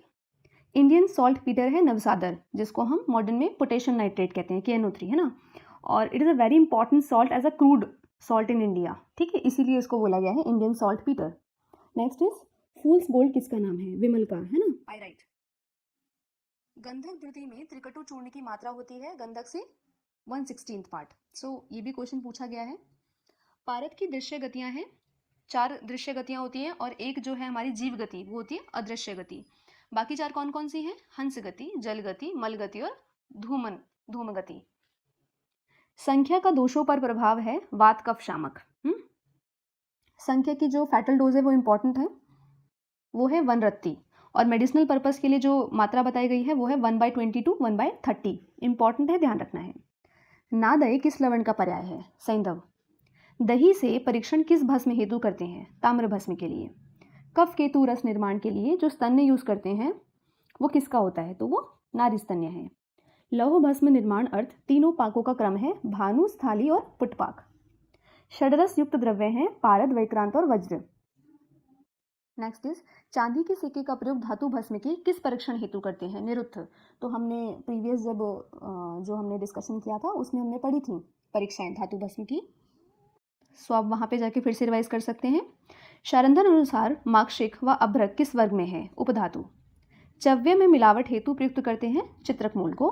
इंडियन सॉल्ट पीटर है नवसादर, जिसको हम मॉडर्न में पोटेशियम नाइट्रेट कहते हैं, KNO3 है ना, और it is a very important salt as a crude salt in India. ठीक है, इसीलिए इसको बोला गया है Indian saltpetre. Next is fool's gold किसका नाम है? विमल का, है ना, पाइराइट। गंधक धृति में त्रिकटु चूर्ण की मात्रा होती है गंधक से 1/16 पार्ट। सो ये भी क्वेश्चन पूछा गया है। पारद की दृश्य गतियां हैं, 4 दृश्य गतियां होती हैं, और एक जो है हमारी जीव गति वो होती है अदृश्य गति। बाकी 4 कौन कौन सी हैं? हंस गति, जल गति, मल गति और धूम गति। संख्या का दोषों पर प्रभाव है वात कफ शामक। संख्या की जो फैटल डोज है वो इंपॉर्टेंट है, वो है 1 रत्ती, और मेडिसिनल पर्पस के लिए जो मात्रा बताई गई है वो है 1/20 to 1/30। इंपॉर्टेंट है, ध्यान रखना है। नादय किस लवण का पर्याय है? सैंधव। दही से परीक्षण किस भस्म हेतु करते हैं? ताम्र भस्म के लिए। कफ केतु रस निर्माण के लिए जो स्तन्य यूज करते हैं वो किसका होता है? तो वो नारी स्तन्य है। लौह भस्म निर्माण अर्थ तीनों पाकों का क्रम है, भानु, स्थाली और पुटपाक। षडरस युक्त द्रव्य हैं पारद, वैक्रांत और वज्र। नेक्स्ट इज चांदी के सिक्के का प्रयोग धातु भस्म के किस परीक्षण हेतु करते हैं? निरुद्ध। तो हमने प्रीवियस जब जो हमने डिस्कशन किया था उसमें हमने पढ़ी थी परीक्षाएं धातु भस्म की, सो आप वहाँ पे जाके फिर से रिवाइज कर सकते हैं। शारंधन अनुसार माक्षिक व अभ्रक किस वर्ग में है? उपधातु। चव्य में मिलावट हेतु प्रयुक्त करते हैं चित्रक मूल को।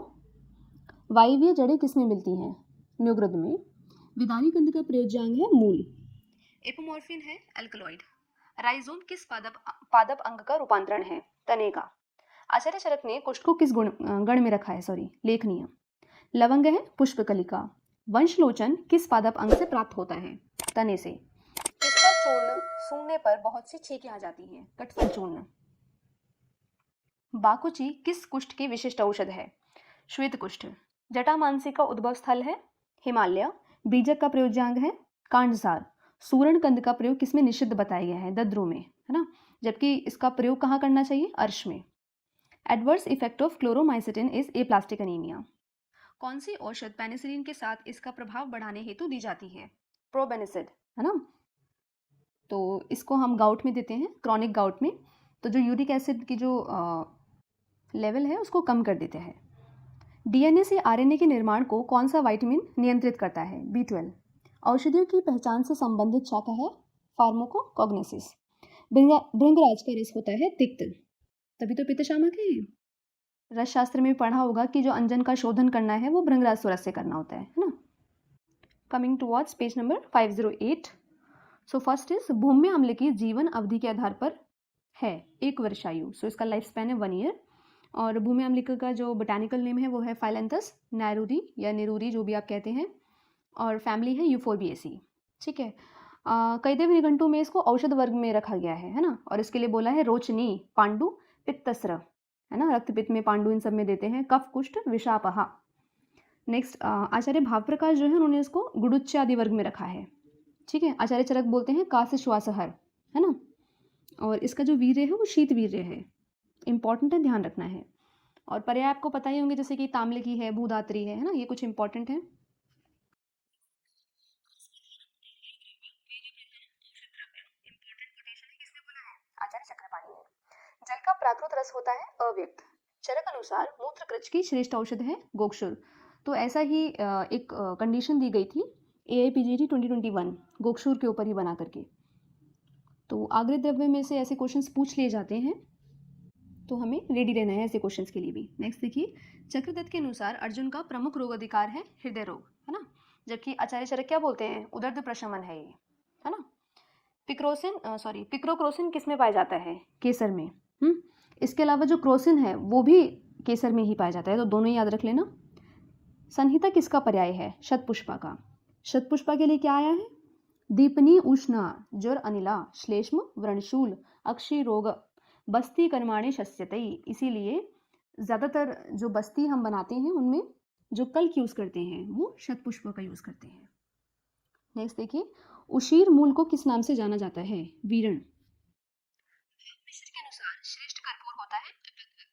वायवीय जड़ें किसमें मिलती हैं? न्युग्रद में। विदारी कंद का प्रयोज्यांग है मूल। एपोमॉर्फिन है एल्कलॉइड। राइजोम किस पादप अंग का रूपांतरण है? तने का। आचार्य चरक ने कुष्ठ को किस गण में रखा है? लेखनीय। लवंग है पुष्पकलिका। वंशलोचन किस पादप अंग से प्राप्त होता है? तने से। किसका चूर्ण सूंघने पर बहुत सी छींकें आ जाती हैं? कटफल चूर्ण। बाकुची किस कुष्ठ की विशिष्ट औषध है? श्वेत कुष्ठ। जटामांसी का उद्भव स्थल है हिमालय। बीजक का प्रयोज्यांग है कांडसार। सूरण कंद का प्रयोग किसमें निषिद्ध बताया गया है? दद्रु में, है ना, जबकि इसका प्रयोग कहाँ करना चाहिए? अर्श में। Adverse effect of Chloromycetin is aplastic anaemia. कौन सी औषध पेनिसिलिन के साथ इसका प्रभाव बढ़ाने हेतु दी जाती है? प्रोबेनिसिड, है ना। तो इसको हम गाउट में देते हैं, क्रॉनिक गाउट में, तो जो यूरिक एसिड की जो लेवल है उसको कम कर देते हैं। DNA से RNA के निर्माण को कौन सा विटामिन नियंत्रित करता है? B12। औषधियों की पहचान से संबंधित शाखा है फार्माकोकॉग्नोसिस। भृंगराज का रस होता है तिक्त, तभी तो पित्त शामक है। रस शास्त्र में पढ़ा होगा कि जो अंजन का शोधन करना है वो भृंगराज स्वरस से करना होता है ना। Coming towards page number 508। So first is भूम्य अम्ल की जीवन अवधि के आधार पर है 1 वर्षायु। सो इसका लाइफ स्पैन है 1 ईयर। और भूम्य अम्लिका का जो बोटानिकल नेम है वो है फाइलेंथस नैरूरी या नेरूरी, जो भी आप कहते हैं, और फैमिली है यूफोर्बिएसी। ठीक है। कैदेव निघंटु में इसको औषध वर्ग में रखा गया है ना, और इसके लिए बोला है रोचनी, पांडु, पित्तस्र, है ना, रक्तपित्त में पांडु इन सब में देते हैं, कफ कुष्ठ, विषापहा। नेक्स्ट आचार्य भावप्रकाश जो है उन्होंने इसको गुडुच्च आदि वर्ग में रखा है। ठीक है। आचार्य चरक बोलते हैं काश श्वासहर, है ना, और इसका जो वीर्य है वो शीत वीर्य है। इंपॉर्टेंट है, ध्यान रखना है। और पर्याय आपको पता ही होंगे, जैसे कि ताम्लिकी है, भूधात्री है ना, ये कुछ इंपॉर्टेंट है। आचार्य चक्रपाणी ने। जल का प्राकृत रस होता है अव्यक्त। चरक अनुसार मूत्र कृच की श्रेष्ठ औषध है गोक्षुर। तो ऐसा ही एक कंडीशन दी गई थी AIPGT 2021 गोक्षुर के ऊपर ही बना करके। तो आग्रह द्रव्य में से ऐसे क्वेश्चंस पूछ लिए जाते हैं, तो हमें रेडी रहना है ऐसे क्वेश्चंस के लिए भी। नेक्स्ट देखिए, चक्रदत्त के अनुसार अर्जुन का प्रमुख रोग अधिकार है हृदय रोग, है ना, जबकि आचार्य चरक क्या बोलते हैं? उदर्द प्रशमन है ये, है ना। पिक्रोक्रोसिन किस में पाया जाता है? केसर में। इसके अलावा जो क्रोसिन है वो भी केसर में ही पाया जाता है, तो दोनों याद रख लेना। संहिता किसका पर्याय है? शतपुष्पा का। शतपुष्पा के लिए क्या आया है? दीपनी, उष्णा, ज्वर, अनिला, श्लेष्म, व्रणशूल, अक्षी रोग, बस्ती कर्माणी शस्यतई। इसीलिए ज़्यादातर जो बस्ती हम बनाते हैं उनमें जो कल्क यूज़ करते हैं वो शतपुष्प का यूज़ करते हैं। नेक्स्ट देखिए, उशीर मूल को किस नाम से जाना जाता है? वीरण। मिस्र के अनुसार श्रेष्ठ कर्पूर होता है अपद्रव्य।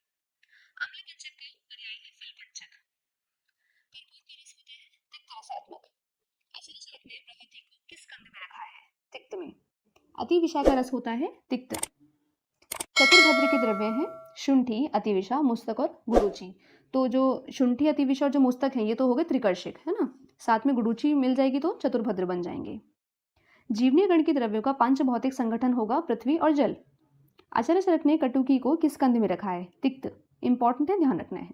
अम्ल पंचक तेल पर्याय है फल पंचक। कर्पूर के रस होते हैं तिक्त रसात्मक। अचरज रखने प्रवृत्ति को किस कंद में रखा है? तिक्त में। अतिविषा का रस होता है तिक्त। चतुर्भद्र के द्रव्य हैं शुंठी, अतिविषा, मुस्तक और गुडुचि। तो जो शुंठी, अतिविषा और जो मुस्तक हैं ये तो हो गए त्रिकर्षिक, है ना। साथ में गुडुचि मिल जाएगी तो चतुर्भद्र बन जाएंगे। जीवनीय गण के द्रव्यों का पांच भौतिक संगठन होगा पृथ्वी और जल। अचरज रखने कटुकी को किस कंद में रखा है? तिक्त। इंपॉर्टेंट है, ध्यान रखना है।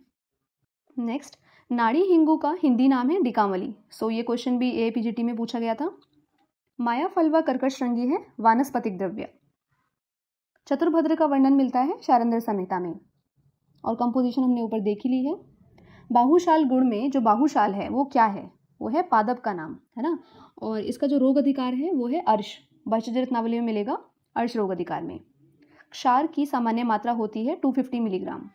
नेक्स्ट, नाड़ी हिंगू का हिंदी नाम है डिकामली। सो ये क्वेश्चन भी एपीजीटी में पूछा गया था। माया फल व कर्कश श्रृंगी है वानस्पतिक द्रव्य। चतुर्भद्र का वर्णन मिलता है शारंद्र संहिता में और कंपोजिशन हमने ऊपर देख ही ली है। बाहुशाल गुण में जो बाहुशाल है वो क्या है? वो है पादप का नाम, है ना। और इसका जो रोग अधिकार है वो है अर्श। भविष्य रत्नावली में मिलेगा अर्श रोग अधिकार में। क्षार की सामान्य मात्रा होती है 250 मिलीग्राम।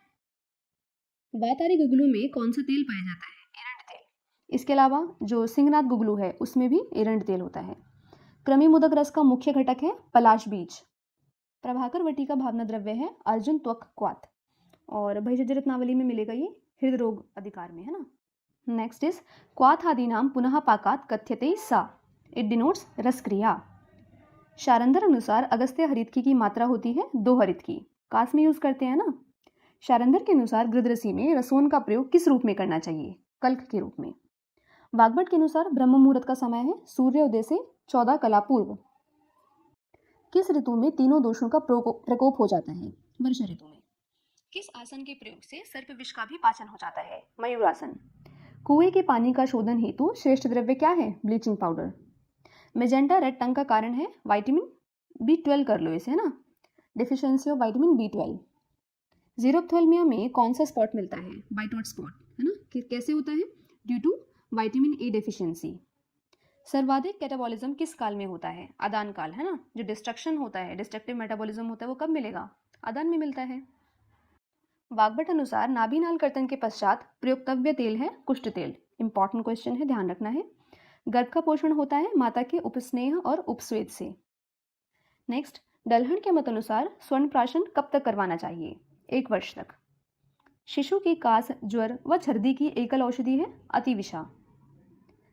वातारी गुगलू में कौन सा तेल पाया जाता है? एरंड तेल। इसके अलावा जो सिंगनाथ गुगलू है उसमें भी एरंड तेल होता है। कृमि मुदक रस का मुख्य घटक है पलाश बीज। प्रभाकर वटी का भावना द्रव्य है अर्जुन त्वक क्वाथ और भैषज रत्नावली में मिलेगा ये हृदय रोग अधिकार में, है ना। नेक्स्ट इज क्वाथ आदि नाम पुनः पाकात कथ्यते सा। इट डिनोट्स रस क्रिया। शारंदर अनुसार अगस्त्य हरितकी की मात्रा होती है 2 हरितकी। कास में यूज करते हैं ना। शारंदर के अनुसार गृदरसी में रसोन का प्रयोग किस रूप में करना चाहिए? कल्क के रूप में। वाग्भट के अनुसार ब्रह्म मुहूर्त का समय है सूर्योदय से 14 कला पूर्व। किस ऋतु में तीनों दोषों का प्रकोप हो जाता है? वर्षा ऋतु में। किस आसन के प्रयोग से सर्प विष का भी पाचन हो जाता है? मयूरासन। कुएं के पानी का शोधन हेतु श्रेष्ठ द्रव्य क्या है? Bleaching powder. मेजेंटा रेड टंग का कारण है विटामिन B12 कर लो इसे, है ना। Deficiency of vitamin B12। जीरोप्थेल्मिया में कौन सा स्पॉट मिलता है? वाइट हॉट स्पॉट, है ना। कैसे होता है? Due to vitamin A deficiency. सर्वाधिक कैटाबॉलिज्म किस काल में होता है? आदान काल, है ना। जो डिस्ट्रक्शन होता है, डिस्ट्रक्टिव मेटाबॉलिज्म होता है वो कब मिलेगा? आदान में मिलता है। वाग्भट अनुसार नाभिनाल कर्तन के पश्चात प्रयोक्तव्य तेल है कुष्ठ तेल। इंपॉर्टेंट क्वेश्चन है, ध्यान रखना है। गर्भ का पोषण होता है माता के उपस्नेह और उपस्वेद से। नेक्स्ट, डलहन के मत अनुसार स्वर्ण प्राशन कब तक करवाना चाहिए? 1 वर्ष तक। शिशु की कास, ज्वर व छर्दी की एकल औषधि है अतिविषा।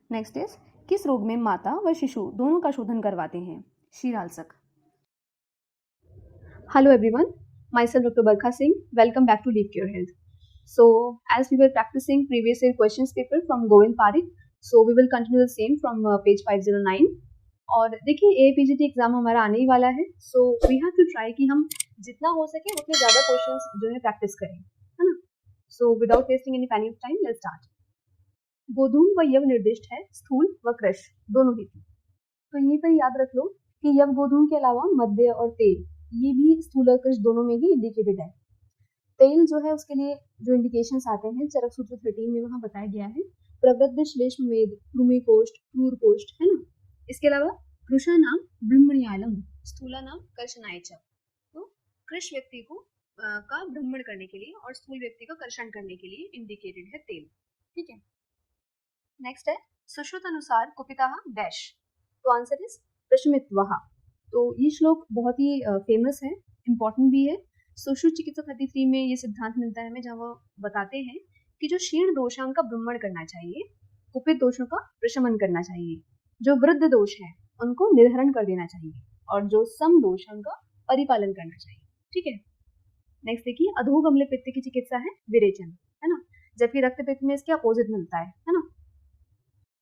नेक्स्ट इज किस रोग में माता व शिशु दोनों का शोधन करवाते हैं? शीरालसक। Hello everyone, myself Dr. Barkha Singh. Welcome back to Live Cure Health. So, as we were practicing previous year questions paper from Govind Parik, so we will continue the same from page 509. और देखिए APGT exam हमारा आने ही वाला है, so we have to try कि हम जितना हो सके उतने ज़्यादा क्वेश्चंस जो है प्रैक्टिस करें, है ना। So without wasting any time, let's start. गोधूम व यव निर्दिष्ट है स्थूल व कृश दोनों ही। तो यहीं पर याद रख लो कि यव गोधूम के अलावा मध्य और तेल ये भी स्थूल और कृश दोनों में भी इंडिकेटेड है। तेल जो है उसके लिए जो इंडिकेशंस आते हैं चरक सूत्र 13 में वहाँ बताया गया है प्रवृद्ध श्लेष्म मेद भूमिकोष्ठ क्रूरकोष्ठ, है ना। इसके अलावा कृषा नाम ब्रह्मण्यालम, स्थूला नाम कर्षणायच। तो कृष व्यक्ति को का भ्रमण करने के लिए और स्थूल व्यक्ति का कर्षण करने के लिए इंडिकेटेड है तेल, ठीक है। नेक्स्ट है सुश्रुत अनुसार कुपिता डैश। तो आंसर इज प्रशमित्वः। तो ये श्लोक बहुत ही फेमस है, इम्पॉर्टेंट भी है। सुश्रुत चिकित्सा 33 में ये सिद्धांत मिलता है हमें जहाँ वो बताते हैं कि जो शीर्ण दोष है उनका भ्रमण करना चाहिए, कुपित दोषों का प्रशमन करना चाहिए, जो वृद्ध दोष है उनको निर्हरण कर देना चाहिए और जो सम दोष है उनका परिपालन करना चाहिए, ठीक है। नेक्स्ट देखिए अधोग अम्ल पित्त की चिकित्सा है विरेचन, है ना, जबकि रक्त पित्त में इसके अपोजिट मिलता है ना।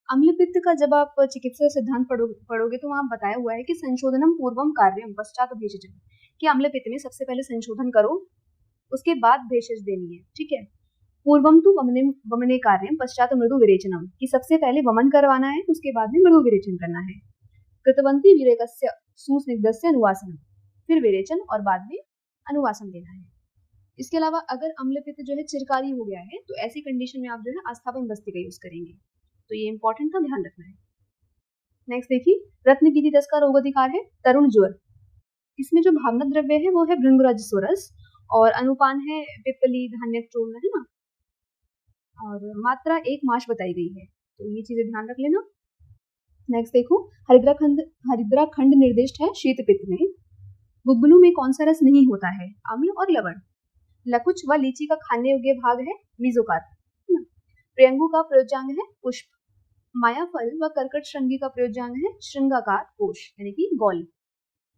अम्ल पित्त का जब आप चिकित्सा सिद्धांत पढ़ोगे तो वहाँ बताया हुआ है कि संशोधनम पूर्वम कार्यम पश्चात भेषजम, कि अम्ल पित्त में सबसे पहले संशोधन करो उसके बाद भेषज देनी है, ठीक है। पूर्वम तो वमने कार्यम पश्चात मृदु विरेचनम, कि सबसे पहले वमन करवाना है उसके बाद में मृदु विरेचन करना है। कृतवंती विरेकस्य सुस्निग्धस्य अनुवासनम, फिर विरेचन और बाद में अनुवासन देना है। इसके अलावा अगर अम्ल पित्त जो है चिरकारी हो गया है तो ऐसी कंडीशन में आप जो है आस्थापन बस्ती का यूज करेंगे, तो ये इंपॉर्टेंट था, ध्यान रखना है। नेक्स्ट देखिए रत्नगिरी रस का रोग अधिकार है तरुण ज्वर। इसमें जो भावना द्रव्य है वो है भृंगराज सोरस और अनुपान है पिपली धान्य चूर्ण, है ना, और मात्रा 1 माश बताई गई है, तो ये चीजें ध्यान रख लेना। नेक्स्ट देखो, हरिद्रा खंड निर्दिष्ट है शीत पित्त में। बुलबुलों में कौन सा रस नहीं होता है? अम्ल और लवण। लकुच व लीची का खाने योग्य भाग है मीजोकार्प। प्रियंगु का प्रयोज्यांग है पुष्प। मायाफल व कर्कट श्रृंगी का प्रयोज्यांग है श्रृंगाकार कोश यानी कि गॉल।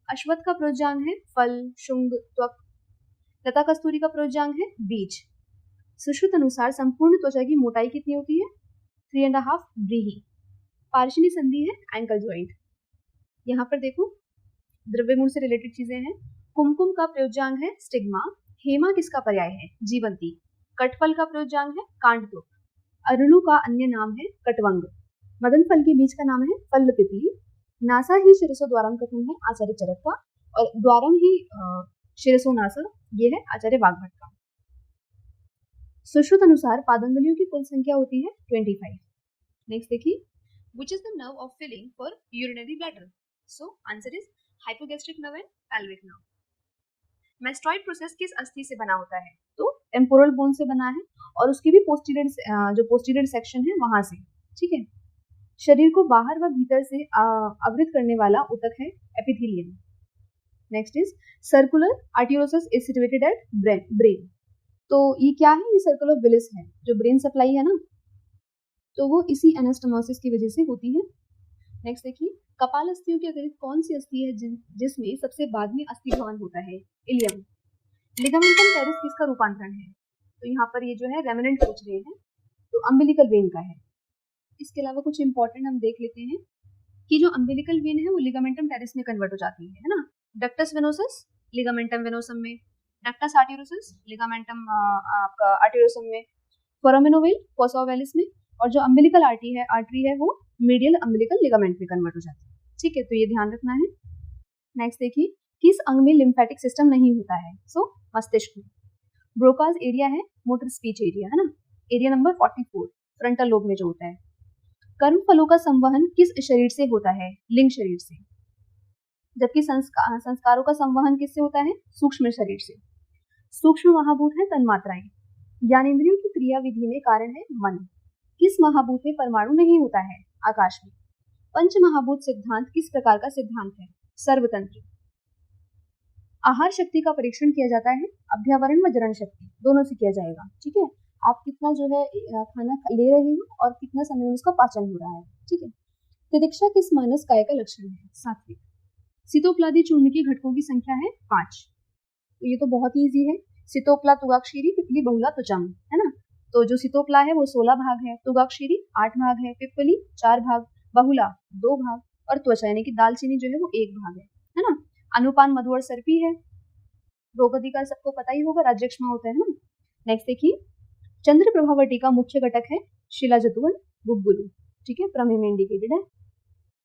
अश्वत्थ का प्रयोज्यांग है फल, शुंग, त्वक। लता कस्तूरी का प्रयोज्यांग है बीज। सुश्रुत अनुसार संपूर्ण त्वचा की मोटाई कितनी होती है? 3.5 व्रीहि। पार्शिनी संधि है एंकल ज्वाइंट। यहाँ पर देखो द्रव्य गुण से रिलेटेड चीजें हैं। कुमकुम का प्रयोज्यांग है स्टिग्मा। हेमा किसका पर्याय है? जीवंती। कटफल का प्रयोज्यांग है कांडतुक। अरलू का अन्य नाम है कटवंग। मदन फल के बीज का नाम है फल्ल पिपली। नासा ही शिरसो द्वारम कथन है आचार्य चरक का, और द्वारम ही शिरसो नासा ये है आचार्य वाग्भट का। सुश्रुत अनुसार पादंगुलियों की कुल संख्या होती है 25। नेक्स्ट देखिए, which is the nerve of filling for urinary bladder? So answer is hypogastric nerve and pelvic nerve. Mastoid process किस अस्थि से बना होता है? तो टेम्पोरल बोन से बना है, और उसकी भी पोस्टीरियर सेक्शन है वहां से। ठीक है। शरीर को बाहर व भीतर से आवृत करने वाला ऊतक है epithelium. Next is circular arteriosus is situated at brain. तो ये क्या है? ये सर्कल ऑफ विलिस है, जो ब्रेन सप्लाई है ना, तो वो इसी एनास्टोमोसिस की वजह से होती है। नेक्स्ट देखिए, कपाल अस्थियों के अतिरिक्त कौन सी अस्थि है जिसमें सबसे बाद में अस्थि भवन होता है? इलियम। लिगामेंटम टेरिस किसका रूपांतरण है? तो यहाँ पर ये जो है रेमिनेंट पूछ रहे हैं, तो अम्बिलिकल वेन का है। इसके अलावा कुछ इंपॉर्टेंट हम देख लेते हैं कि जो अम्बिलिकल वेन है वो लिगामेंटम टेरिस में कन्वर्ट हो जाती है ना। डक्टस वेनोसस लिगामेंटम वेनोसम में, डक्टस आर्टेरियोसस लिगामेंटम आपका आर्टेरियोसम में, फोरामेन ओवल फोसा ओवैलिस में, और जो अम्बिलिकल आर्टरी है वो मीडियल अम्बिलिकल लिगामेंट में कन्वर्ट हो जाती है। ठीक है, तो ये ध्यान रखना है। नेक्स्ट देखिए, किस अंग में लिम्फेटिक सिस्टम नहीं होता है? सो मस्तिष्क में। ब्रोकाज एरिया है मोटर स्पीच एरिया, है ना, एरिया नंबर 44 फ्रंटल लोब में जो होता है। कर्म फलों का संवहन किस शरीर से होता है? लिंग शरीर से। जबकि संस्कारों का संवहन किससे होता है? सूक्ष्म शरीर से। सूक्ष्म महाभूत है तन्मात्राएं। ज्ञानेंद्रियों की क्रियाविधि में कारण है मन। किस महाभूत में परमाणु नहीं होता है? आकाश में। पंच महाभूत सिद्धांत किस प्रकार का सिद्धांत है? सर्वतंत्र। आहार शक्ति का परीक्षण किया जाता है अभ्यावरण व जरण शक्ति दोनों से किया जाएगा। ठीक है, आप कितना जो है खाना ले रहे हो और कितना समय में उसका पाचन हो रहा है। ठीक है। तितिक्षा किस मानस काय का लक्षण है? सात्विक। सितोप्लादी चूर्ण के घटकों की संख्या है 5। तो ये तो बहुत ही इजी है। सितोप्ला तुगाक्षीरी पिपली बहुला त्वचम, है ना। तो जो सितोप्ला है वो 16 भाग है, तुगाक्षीरी 8 भाग है, पिपली 4 भाग, बहुला 2 भाग, और त्वचा यानी कि दालचीनी जो है वो 1 भाग है ना। अनुपान मधु और सर्पी है। रोग अधिकार सबको पता ही होगा, राज्यक्षमा होता है ना। नेक्स्ट देखिए, चंद्र प्रभावटी का मुख्य घटक है शिलाजतुवन बुलबुल। ठीक है, प्रमेय में इंडिकेटेड है।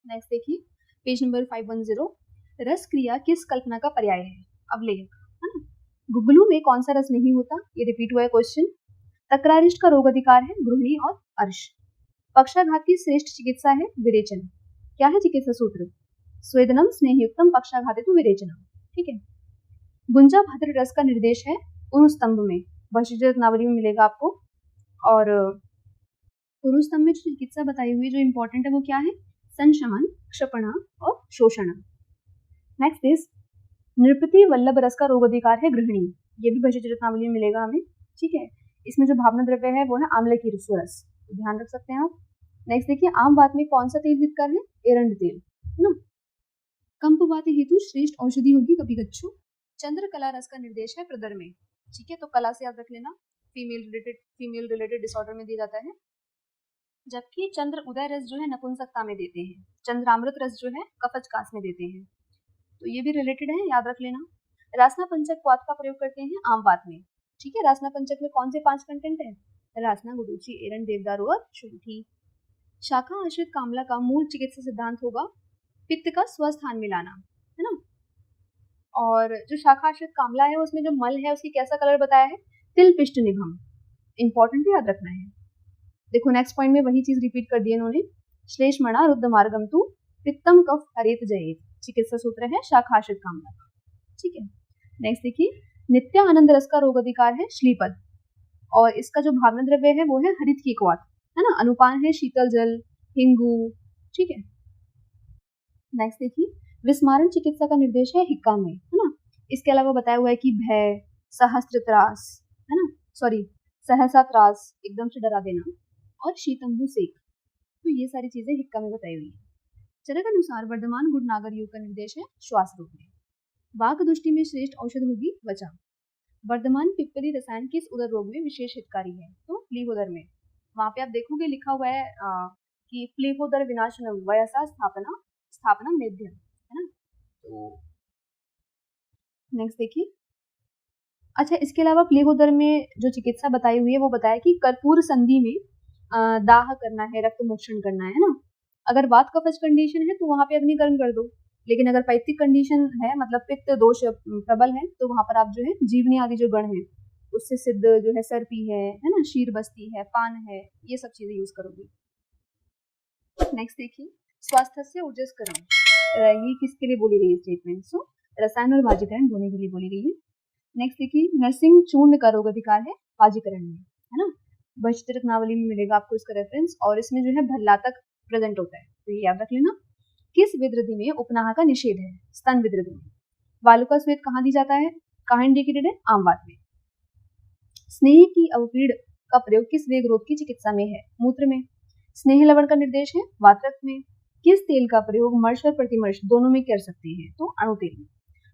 नेक्स्ट देखिए, पेज नंबर 510, रस क्रिया किस कल्पना का पर्याय है? अवलेह, है ना। गुग्गुलू में कौन सा रस नहीं होता? ये रिपीट हुआ है क्वेश्चन। तक्रारिष्ट का रोग अधिकार है गृहिणी और अर्श। पक्षाघात की श्रेष्ठ चिकित्सा है विरेचन। क्या है चिकित्सा सूत्र? स्वेदनम स्नेहयुक्तम पक्षाघातितु विरेचनम। ठीक है। गुंजा भद्र रस का निर्देश है उरुस्तंभ में, भविष्य रत्नावली में मिलेगा आपको। और उरुस्तंभ में जो चिकित्सा बताई हुई जो इंपॉर्टेंट है वो क्या है? संशमन, क्षपणा और शोषण। नेक्स्ट इज नृपति वल्लभ रस का रोग अधिकार है गृहिणी। ये भी भविष्य रत्नावली में मिलेगा हमें। ठीक है, इसमें जो भावना द्रव्य है वो है आंवले की रस, ध्यान रख सकते हैं आप। नेक्स्ट देखिए, आम वात में कौन सा तेल हितकर है? एरंड तेल, है ना। कंपवात हेतु श्रेष्ठ औषधि होगी कपिगच्छु। चंद्र कला रस का निर्देश है प्रदर में। ठीक है, तो कला से याद रख लेना, फीमेल रिलेटेड डिसऑर्डर में दिया जाता है। जबकि चंद्र उदय रस जो है नपुंसकता में देते हैं, चंद्रामृत रस जो है कफचकास में देते हैं, तो ये भी रिलेटेड है, याद रख लेना। रासना पंचक वात का प्रयोग करते हैं आम वात में। ठीक है, रासना पंचक में कौन से 5 कंटेंट है? रासना, गुडुचि, एरंड, देवदारू और शुंठी। शाखा आश्रित कामला का मूल चिकित्सा सिद्धांत होगा पित्त का स्वस्थान में लाना, है ना। और जो शाखा आश्रित कामला है उसमें जो मल है उसकी कैसा कलर बताया है? तिल पिष्ट निभम। इंपॉर्टेंट याद रखना है। देखो नेक्स्ट पॉइंट में वही चीज रिपीट कर दी इन्होंने। श्लेषमणा रुद्ध मार्गम तु पित्तम कफ हरेत जयेत। चिकित्सा सूत्र है शाखा आश्रित कामला का। ठीक है, नेक्स्ट देखिए, नित्य आनंद रस का रोग अधिकार है श्लीपद, और इसका जो भावना द्रव्य है वो है हरित की क्वाथ, है ना। अनुपान है शीतल जल, हिंगू। ठीक है, नेक्स्ट देखिए, विस्मारण चिकित्सा का निर्देश है हिक्का में, है ना। इसके अलावा बताया हुआ है कि भय, सहस्त्र त्रास, है ना, सॉरी सहसा त्रास, एकदम से डरा देना, और शीतंभु सेक, तो ये सारी चीजें हिक्का में बताई हुई है। चरक अनुसार वर्धमान गुड़नागर योग का निर्देश है श्वास रोग में। वाक दृष्टि में श्रेष्ठ औषध होगी वचा। वर्धमान पिप्पली रसायन किस उदर रोग में विशेष हितकारी है, तो प्लीहोदर में। वहां पे आप देखोगे लिखा हुआ है कि प्लीहोदर विनाशनम वयसा स्थापना स्थापना मेध्यम, है ना। तो नेक्स्ट देखिए, अच्छा इसके अलावा प्लीहोदर में जो चिकित्सा बताई हुई है वो बताया कि कर्पूर संधि में दाह करना है, रक्त मोक्षण करना है ना। अगर वात कफज कंडीशन है तो वहां पे अग्निकरण कर दो, लेकिन अगर पैत्तिक कंडीशन है, मतलब पित्त दोष प्रबल है, तो वहां पर आप जो है जीवनी आदि जो गण है उससे सिद्ध जो है सर्पी है ना, शीर बस्ती है, पान है, ये सब चीजें यूज करोगे। नेक्स्ट देखिए, स्वास्थ्य से ऊर्जस्करण, ये किसके लिए बोली गई स्टेटमेंट, सो रसायन और वाजीकरण दोनों के लिए बोली गई है। नेक्स्ट देखिए, नरसिंह चूर्ण का रोग अधिकार है वाजीकरण में, है ना। बहिष्ठ रत्नावली में मिलेगा आपको इसका रेफरेंस, और इसमें जो है भल्लातक प्रेजेंट होता है, तो ये याद रख लेना। किस विद्रधि में उपनाह का निषेध है, स्तन विद्रधि में। वालुका स्वेद कहाँ दी जाता है, कहाँ इंडिकेटेड है, आमवात में। स्नेह की अवपीड़ का प्रयोग किस वेग रोग की चिकित्सा में है, मूत्र में। स्नेह लवण का निर्देश है वातरक्त में। किस तेल का प्रयोग मर्श और प्रतिमर्श दोनों में कर सकते हैं, तो अणु तेल में।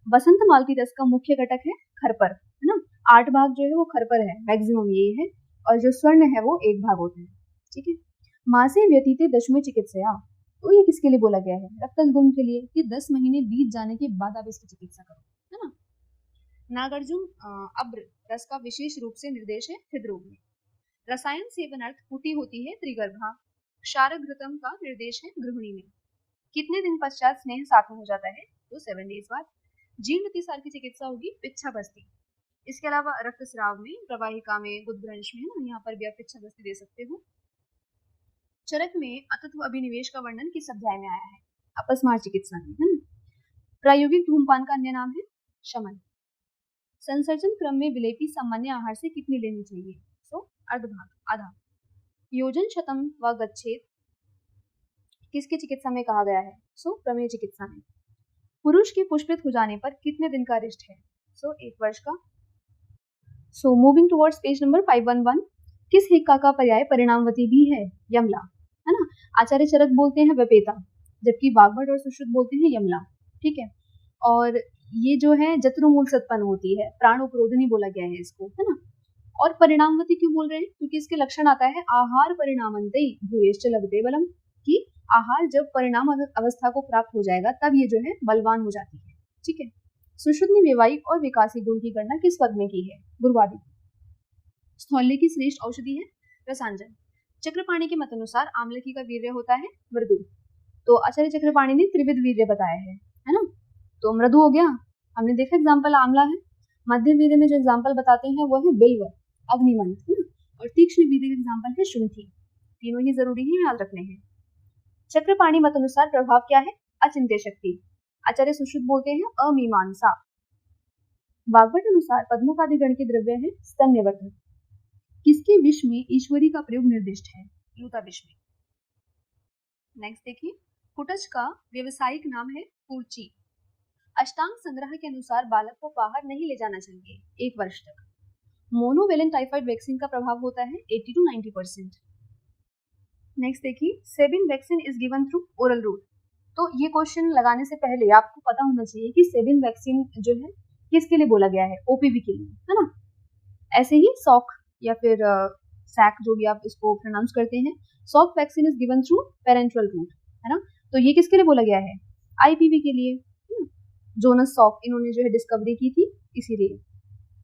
बसंत मालती रस का मुख्य घटक है खरपर, है ना। 8 भाग जो है वो खरपर है, मैक्सिमम ये है, और जो स्वर्ण है वो 1 भाग होता है, ठीक है। माँ से व्यतीते दशमी चिकित्सा, तो ये किसके लिए बोला गया है, रक्त गुण के लिए, कि 10 महीने बीत जाने के बाद आप इसकी चिकित्सा करो, है ना। नागार्जुन अब्र रस का विशेष रूप से निर्देश है हृदरोग में। रसायन सेवन अर्थ पुटी होती है त्रिगर्भा। क्षारक घृतम का निर्देश है गृहिणी में। कितने दिन पश्चात स्नेह सात्व हो जाता है, तो 7 डेज बाद। जीर्ण अतिसार की चिकित्सा होगी पिच्छा बस्ती। इसके अलावा रक्तस्राव में, प्रवाहिका में, गुदभ्रंश में, यहाँ पर भी आप पिच्छा बस्ती दे सकते हो। चरक में अतत्व अभिनिवेश का वर्णन किस अध्याय में आया है, अपस्मार चिकित्सा में, है ना। प्रायोगिक धूमपान का अन्य नाम है शमन। संसर्जन क्रम में विलेपी सामान्य आहार से कितनी लेनी चाहिए, तो अर्धभाग, आधा। योजन शतम व गच्छेद किसकी चिकित्सा में कहा गया है, सो प्रमेय चिकित्सा में। पुरुष के पुष्पित हो जाने पर कितने दिन का रिष्ट है, सो 1 वर्ष का। So moving towards page number 511, किस हिक्का का पर्याय परिणामवती भी है, यमला, है ना। आचार्य चरक बोलते हैं व्यपेता, जबकि वाग्भट और सुश्रुत बोलते हैं यमला, ठीक है। और ये जो है जत्रुमूल सत्पन्न होती है, प्राण उपरोधनी बोला गया है इसको, है ना। और परिणामवती क्यों बोल रहे हैं, क्योंकि इसके लक्षण आता है आहार परिणामंते भूयश्च लभते बलम, कि आहार जब परिणाम अवस्था को प्राप्त हो जाएगा तब ये जो है बलवान हो जाती है, ठीक है। सुश्रुत ने वैवाहिक और विकासी गुण की गणना किस पद में की है, गुरुवादी। स्थौल्य की श्रेष्ठ औषधि है रसांजन। चक्रपाणी के मतानुसार आमलकी का वीर्य होता है मृदु, तो आचार्य चक्रपाणी ने त्रिविध वीर्य बताया है ना। तो मृदु हो गया, हमने देखा एग्जाम्पल आमला है। मध्य वीर्य में जो एग्जाम्पल बताते हैं वो है बिल्व, अग्निमंथ, है ना। और तीक्ष्ण वीर्य का एग्जाम्पल है शुंठी। तीनों ही जरूरी है, याद रखने हैं। चक्रपाणी मत अनुसार प्रभाव क्या है, अचिंत्य शक्ति। आचार्य सुश्रुत बोलते हैं अमीमांसा। वाग्भट अनुसार पद्मोपादिगण के द्रव्य है स्तन निवर्धक। किसके विष में ईश्वरी का प्रयोग निर्दिष्ट है, लूता विष में। नेक्स्ट देखिए, कुटच का व्यवसायिक नाम है पूर्ची। अष्टांग संग्रह के अनुसार बालक को बाहर नहीं ले जाना चाहिए 1 वर्ष तक। मोनोवेलेंट टाइफाइड वैक्सीन का प्रभाव होता है 80 to 90%। नेक्स्ट देखिए, Sabin vaccine is given through oral route. तो ये क्वेश्चन लगाने से पहले आपको पता होना चाहिए कि सेबिन वैक्सीन जो है किसके लिए बोला गया है, ओपीवी के लिए, है ना। ऐसे ही सॉक या फिर सैक जो भी आप इसको प्रोनाउंस करते हैं, Salk vaccine is given through parenteral route, है ना। तो ये किसके लिए बोला गया है, आईपीवी के लिए। जोनस सॉक इन्होंने जो है डिस्कवरी की थी, इसीलिए।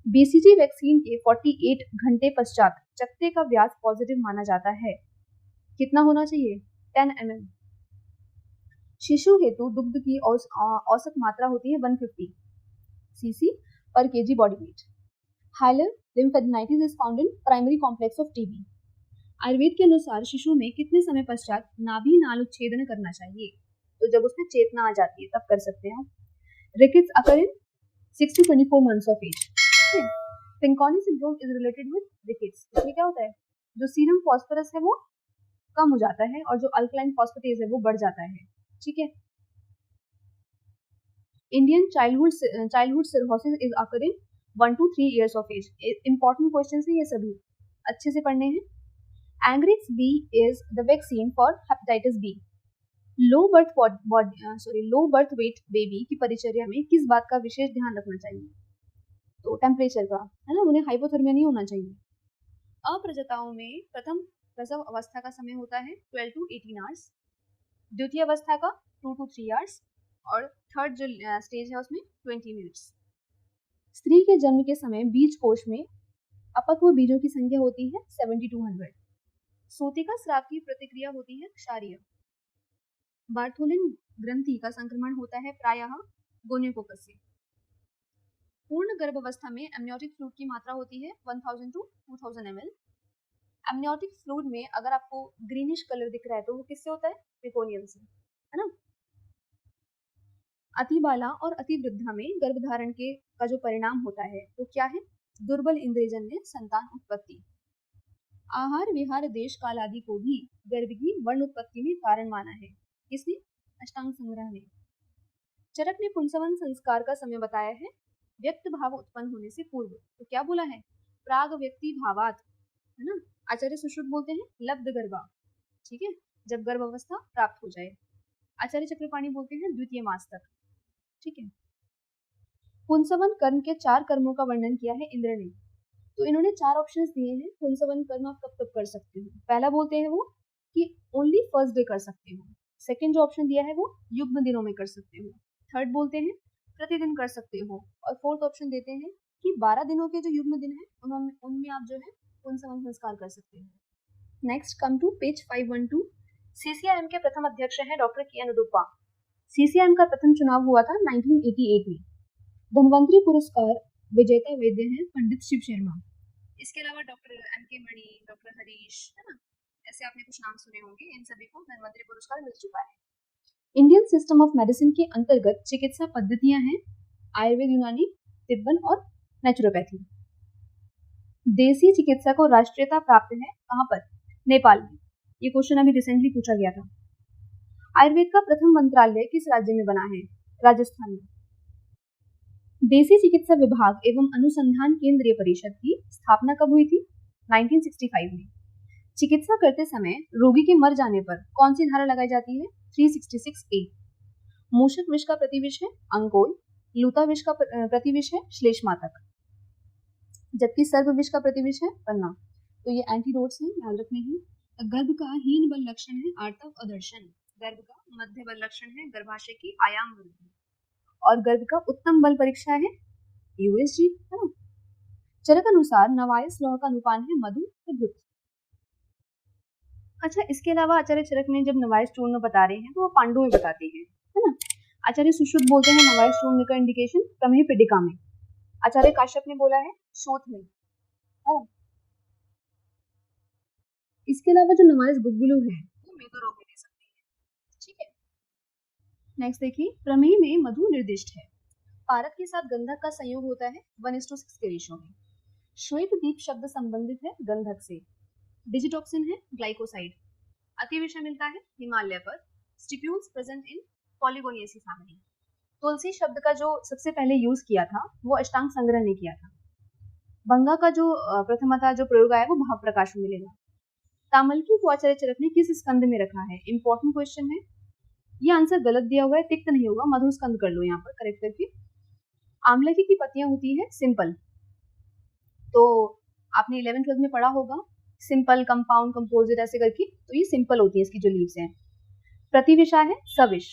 बीसीजी वैक्सीन के 48 घंटे पश्चात चकत्ते का व्यास पॉजिटिव माना जाता है। कितना होना चाहिए, 10 mm। शिशु हेतु दुग्ध की औसत मात्रा होती है 150 cc पर kg body weight. Hilar lymphadenitis is found in primary complex of TB. Ayurveda के अनुसार शिशु में कितने समय पश्चात नाभि नाल उच्छेदन करना चाहिए, तो जब उसमें चेतना आ जाती है तब कर सकते हैं। Rickets occur in 6 to 24 months of age। Fanconi syndrome is related with rickets. इसमें क्या होता है, जो सीरम फॉस्फोरस है वो कम हो जाता है और जो अल्कलाइन फॉस्फेटेज है वो बढ़ जाता है, ठीक है। Indian childhood cirrhosis is occur in 1 to 3 years of age. Important question है ये सभी, अच्छे से पढ़ने हैं. Engerix B is the vaccine for hepatitis B. Low birth weight baby की परिचर्या में किस बात का विशेष ध्यान रखना चाहिए? तो टेम्परेचर का, है ना, उन्हें हाइपोथर्मिया नहीं होना चाहिए. अप्रजताओं में प्रथम प्रसव अवस्था का समय होता है 12 to 18 आवर्स, द्वितीय अवस्था का 2 to 3 आवर्स, और थर्ड जो स्टेज है उसमें 20 मिनट्स. स्त्री के जन्म के समय बीज कोश में अपक्व बीजों की संख्या होती है 70 to 100. सूतिका स्राव की प्रतिक्रिया होती है क्षारीय. बार्थोलिन ग्रंथि का संक्रमण होता है प्रायः गोनियोकोकस से. पूर्ण गर्भावस्था में एमनियोटिक फ्लूइड की मात्रा होती है 1000 to 2000 ml. एमनियोटिक फ्लूइड में अगर आपको ग्रीनिश कलर दिख रहा है तो वो किससे होता है? मेकोनियम से, है ना. अति बाला और अति वृद्धा में गर्भधारण के का जो परिणाम होता है वो क्या है? दुर्बल इंद्रियजन्य संतान उत्पत्ति. आहार विहार देश काल आदि को भी गर्भ की वर्ण उत्पत्ति में कारण माना है. किसने? अष्टांग संग्रह ने. चरक ने पुंसवन संस्कार का समय बताया है व्यक्त भाव उत्पन्न होने से पूर्व. तो क्या बोला है? प्राग व्यक्ति भावात, है ना. आचार्य सुश्रुत बोलते हैं लब्ध गर्भा, ठीक है, जब गर्भ अवस्था प्राप्त हो जाए. आचार्य चक्रपाणी बोलते हैं द्वितीय मास तक, ठीक है. पुंसवन कर्म के 4 कर्मों का वर्णन किया है इंद्र ने. तो इन्होंने 4 ऑप्शंस दिए हैं. पुंसवन कर्म आप कब कब कर सकते हो. पहला बोलते हैं वो कि ओनली फर्स्ट डे कर सकते हो. सेकंड जो ऑप्शन दिया है वो युग्म दिनों में कर सकते हो. थर्ड बोलते हैं प्रतिदिन कर सकते हो. और फोर्थ ऑप्शन देते हैं कि 12 दिनों के जो युग्म दिन है उनमें आप जो है पुंसवन संस्कार कर सकते हो. Next come to page 512. CCIM के प्रथम अध्यक्ष हैं डॉक्टर के एन उडुप्पा. सीसीआईएम का प्रथम चुनाव हुआ था 1988 में. धन्वंतरी पुरस्कार विजेता वैद्य हैं पंडित शिव शर्मा. इसके अलावा डॉक्टर एम के मणि, डॉक्टर हरीश, है ना, ऐसे आपने कुछ नाम सुने होंगे. इन सभी को धन्वंतरी पुरस्कार मिल चुका है. इंडियन सिस्टम ऑफ मेडिसिन के अंतर्गत चिकित्सा पद्धतियां हैं आयुर्वेद, यूनानी, तिब्बन और नेचुरोपैथी. देसी चिकित्सा को राष्ट्रीयता प्राप्त है कहाँ पर? नेपाल में. ये क्वेश्चन अभी रिसेंटली पूछा गया था. आयुर्वेद का प्रथम मंत्रालय किस राज्य में बना है? राजस्थान में. देसी चिकित्सा विभाग एवं अनुसंधान केंद्रीय परिषद की स्थापना कब हुई थी? 1965 में. चिकित्सा करते समय रोगी के मर जाने पर कौन सी धारा लगाई जाती है? 366A. मूषक विष का प्रतिविष है अंकोल, लूता विष का प्रतिविष है श्लेष्मातक, जबकि सर्प विष का प्रतिविष है पन्ना. तो ये एंटीडोट्स हैं, याद रखने हैं. गर्भ का हीन बल लक्षण है आर्तव अदर्शन. गर्भ का मध्य बल लक्षण है गर्भाशय की आयाम वृद्धि. और गर्भ का उत्तम बल परीक्षा है यूएसजी, है ना. चरक अनुसार नवायस लौह का अनुपान है मधु तो घृत. अच्छा, इसके अलावा आचार्य चरक ने जब नवायस चूर्ण बता रहे हैं तो वो पांडु में बताते हैं, है ना. आचार्य सुश्रुत बोलते हैं नवायस चूर्ण का इंडिकेशन प्रमेह पिडिका में. आचार्य काश्यप ने बोला है शोथ में, है ना. इसके अलावा जो नवायस गुग्गुलु है वो मेदो रोग में दे सकते हैं, ठीक है. नेक्स्ट देखिए, प्रमेह में मधु निर्दिष्ट है. पारक के साथ गंधक का संयोग होता है 1:6 के रेशो में. श्वेत दीप शब्द संबंधित है गंधक से. डिजिटॉक्सिन है ग्लाइकोसाइड. अति विषय मिलता है हिमालय पर. Stipules present in polygonaceae family. तुलसी शब्द का जो सबसे पहले यूज किया था वो अष्टांग संग्रह ने किया था. भंगा का जो प्रथमतः जो प्रयोग आया वो भाव प्रकाश में मिलेगा. तामलकी को आचार्य चरक ने किस स्कंद में रखा है? इंपॉर्टेंट क्वेश्चन है. ये आंसर गलत दिया हुआ है, तिक्त नहीं होगा, मधु स्कंद कर लो यहाँ पर करेक्ट करके. आमलकी की पत्तियां होती है सिंपल. तो आपने 11th-12th में पढ़ा होगा सिंपल, कंपाउंड, कंपोजिट ऐसे करके. तो ये सिंपल होती है इसकी जो लीव्स हैं. प्रतिविषा है सविष.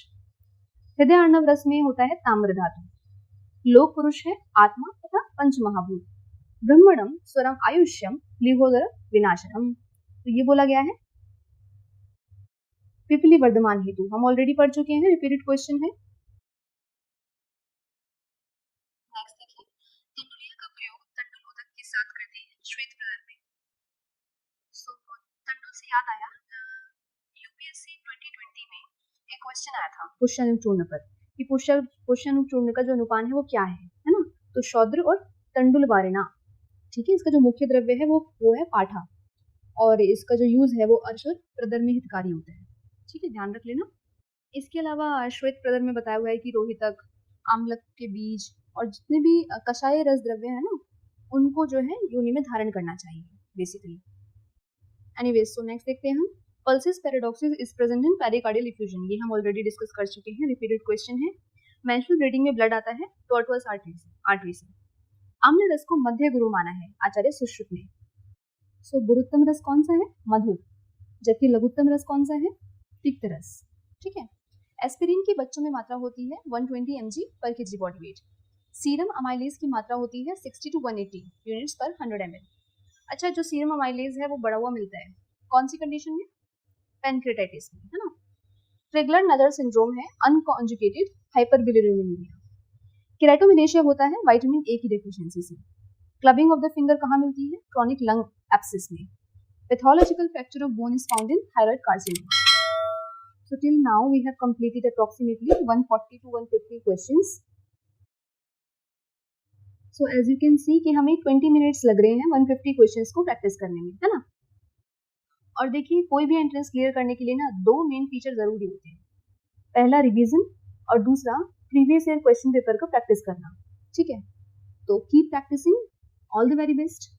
हृदय अर्णव रस में होता है ताम्र धातु. लोक पुरुष है आत्मा तथा पंच महाभूत. ब्रह्मणम स्वरम आयुष्यम लिहोदर विनाशनम. तो ये बोला गया है पिपली वर्धमान हेतु. हम ऑलरेडी पढ़ चुके हैं, रिपीटेड क्वेश्चन है. नेक्स्ट देखिए, तंडुलिया का प्रयोग तंडुलोदक के साथ करते हैं श्वेत प्रदर में. सो तंडुल से याद आया, यूपीएससी 2020 में एक क्वेश्चन आया था पुष्यानुग चूर्ण पर कि पुष्यानुग चूर्ण का जो अनुपान है वो क्या है ना. तो शौद्र और तंडुल वारिणा, ठीक है. इसका जो मुख्य द्रव्य है वो है पाठा, और इसका जो यूज है वो अर्श और प्रदर में हितकारी होता है, ठीक है, ध्यान रख लेना. इसके अलावा श्वेत प्रदर में बताया हुआ है कि रोहितक, आमलक के बीज और जितने भी कषाय रस द्रव्य है ना, उनको जो है योनि में धारण करना चाहिए बेसिकली। एनीवेज, सो नेक्स्ट देखते हैं हम, pulsus paradoxus is present in pericardial effusion, ये हम ऑलरेडी डिस्कस कर चुके हैं, रिपीटेड क्वेश्चन है। मेंस्ट्रुअल ब्लीडिंग में ब्लड आता है टॉर्टुअस आर्टरी से। आम्ल रस को मध्य गुरु माना है आचार्य सुश्रुत ने। सो गुरुत्तम रस कौन सा है? मधुर। जबकि लघुत्तम रस कौन सा है? तिक्त रस। ठीक है। एस्पिरिन की बच्चों में मात्रा होती है 120 mg पर kg body wait. Serum amylase की मात्रा होती है 60 to 180 यूनिट्स पर 100 ml। अच्छा, जो सीरम अमाइलेज है वो बढ़ा हुआ मिलता है कौन सी कंडीशन में? पैनक्रेटाइटिस में, है ना। ट्रेगलर नदर सिंड्रोम है अनकॉन्जुगेटेड हाइपरबिलिरुबिनेमिया। केराटोमेलेशिया होता है विटामिन ए की डेफिशिएंसी से। क्लबिंग ऑफ द फिंगर कहाँ मिलती है? क्रॉनिक लंग एब्सिस में। Pathological fracture of bone is found in thyroid carcinoma. So till now we have completed approximately 140 to 150 questions. So as you can see कि हमें 20 minutes लग रहे हैं 150 questions को प्रैक्टिस करने में, है ना। और देखिए, कोई भी एंट्रेंस क्लियर करने के लिए ना दो मेन फीचर जरूरी होते हैं। पहला रिवीजन और दूसरा प्रीवियस ईयर क्वेश्चन पेपर का प्रैक्टिस करना। ठीक है, तो keep practising, all the very best.